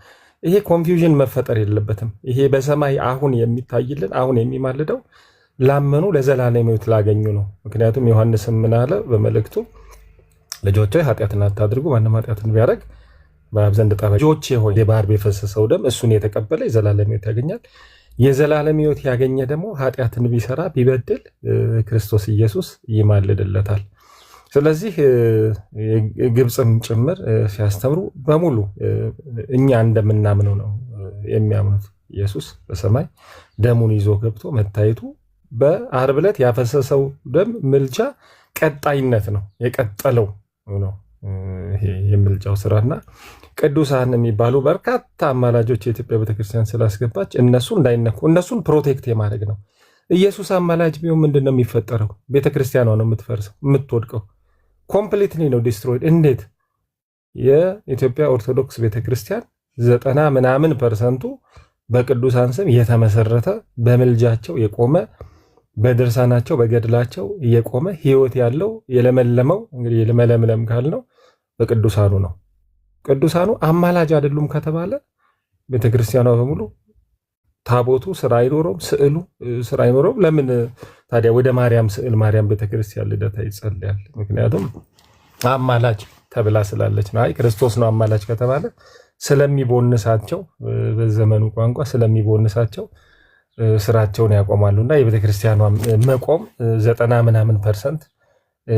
ይሄ ኮንፊውዥን መፈጠር የለበትም። ይሄ በሰማይ አሁን የሚታይልን አሁን የሚማልደው ላመኑ ለዘላለም ሕይወት ላገኙ ነው። ምክንያቱም ዮሐንስም ምን አለ በመልእክቱ ልጆቼ ኃጢአትን አታድርጉ፣ ማንም ኃጢአትን ቢያደርግ በአብ ዘንድ ጠፋ። ልጆቼ ሆይ የባህር የፈሰሰው ደም እሱን የተቀበለ የዘላለም ሕይወት ያገኛል። የዘላለም ሕይወት ያገኘ ደግሞ ኃጢአትን ቢሰራ ቢበድል ክርስቶስ ኢየሱስ ይማልድለታል። ስለዚህ ግብፅም ጭምር ሲያስተምሩ በሙሉ እኛ እንደምናምነው ነው የሚያምኑት። ኢየሱስ በሰማይ ደሙን ይዞ ገብቶ መታየቱ በዓርብ ዕለት ያፈሰሰው ደም ምልጃ ቀጣይነት ነው የቀጠለው ነው ይሄ የምልጃው ስራና ቅዱሳን የሚባሉ በርካታ አማላጆች የኢትዮጵያ ቤተክርስቲያን ስላስገባች እነሱ እንዳይነኩ እነሱን ፕሮቴክት የማድረግ ነው። ኢየሱስ አማላጅ ቢሆን ምንድን ነው የሚፈጠረው? ቤተክርስቲያኗ ነው የምትፈርሰው የምትወድቀው። ኮምፕሊትሊ ነው ዲስትሮይድ። እንዴት? የኢትዮጵያ ኦርቶዶክስ ቤተክርስቲያን 90% በቅዱሳን ስም የተመሰረተ በምልጃቸው የቆመ በድርሳናቸው በገድላቸው የቆመ ህይወት ያለው የለመለመው እንግዲህ የለመለምለም ካልነው በቅዱሳኑ ነው። ቅዱሳኑ አማላጅ አይደሉም ከተባለ ቤተክርስቲያኗ በሙሉ ታቦቱ ስራ አይኖረውም፣ ስዕሉ ስራ አይኖረውም። ለምን ታዲያ ወደ ማርያም ስዕል ማርያም ቤተክርስቲያን ልደታ ይጸልያል? ምክንያቱም አማላጅ ተብላ ስላለች ነው። አይ ክርስቶስ ነው አማላጅ ከተባለ ስለሚቦንሳቸው፣ በዘመኑ ቋንቋ ስለሚቦንሳቸው ስራቸውን ያቆማሉና የቤተክርስቲያኗ መቆም 90%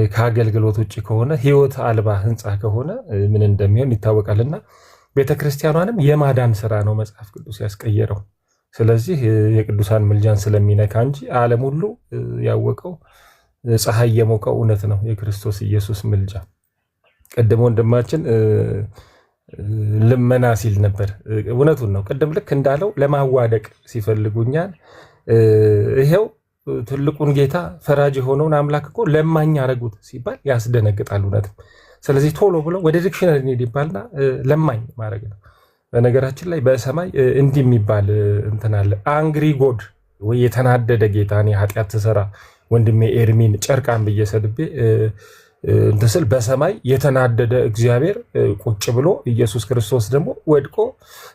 ከአገልግሎት ውጭ ከሆነ ህይወት አልባ ህንፃ ከሆነ ምን እንደሚሆን ይታወቃልና ቤተክርስቲያኗንም የማዳን ስራ ነው መጽሐፍ ቅዱስ ያስቀየረው። ስለዚህ የቅዱሳን ምልጃን ስለሚነካ እንጂ ዓለም ሁሉ ያወቀው ፀሐይ የሞቀው እውነት ነው የክርስቶስ ኢየሱስ ምልጃ። ቀደም ወንድማችን ልመና ሲል ነበር። እውነቱን ነው። ቅድም ልክ እንዳለው ለማዋደቅ ሲፈልጉኛል ይሄው ትልቁን ጌታ ፈራጅ የሆነውን አምላክ እኮ ለማኝ አረጉት ሲባል ያስደነግጣል። እውነትም ስለዚህ ቶሎ ብሎ ወደ ዲክሽነሪ እንሂድ ይባልና ለማኝ ማድረግ ነው። በነገራችን ላይ በሰማይ እንዲህ የሚባል እንትን አለ፣ አንግሪ ጎድ ወይ የተናደደ ጌታ። እኔ ኃጢአት ትሰራ ወንድሜ ኤርሚን ጨርቃን ብዬ ሰድቤ እንትን ስል በሰማይ የተናደደ እግዚአብሔር ቁጭ ብሎ ኢየሱስ ክርስቶስ ደግሞ ወድቆ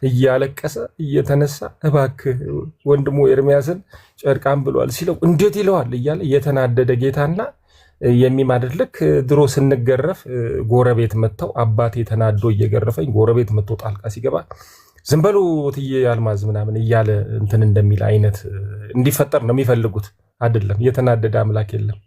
እያለቀሰ እየተነሳ እባክህ ወንድሙ ኤርሚያስን ጨርቃን ብሏል ሲለው እንዴት ይለዋል እያለ የተናደደ ጌታና የሚማድር ልክ ድሮ ስንገረፍ ጎረቤት መጥተው አባቴ ተናዶ እየገረፈኝ ጎረቤት መጥቶ ጣልቃ ሲገባ ዝም በሉ ትዬ አልማዝ ምናምን እያለ እንትን እንደሚል አይነት እንዲፈጠር ነው የሚፈልጉት። አይደለም፣ የተናደደ አምላክ የለም።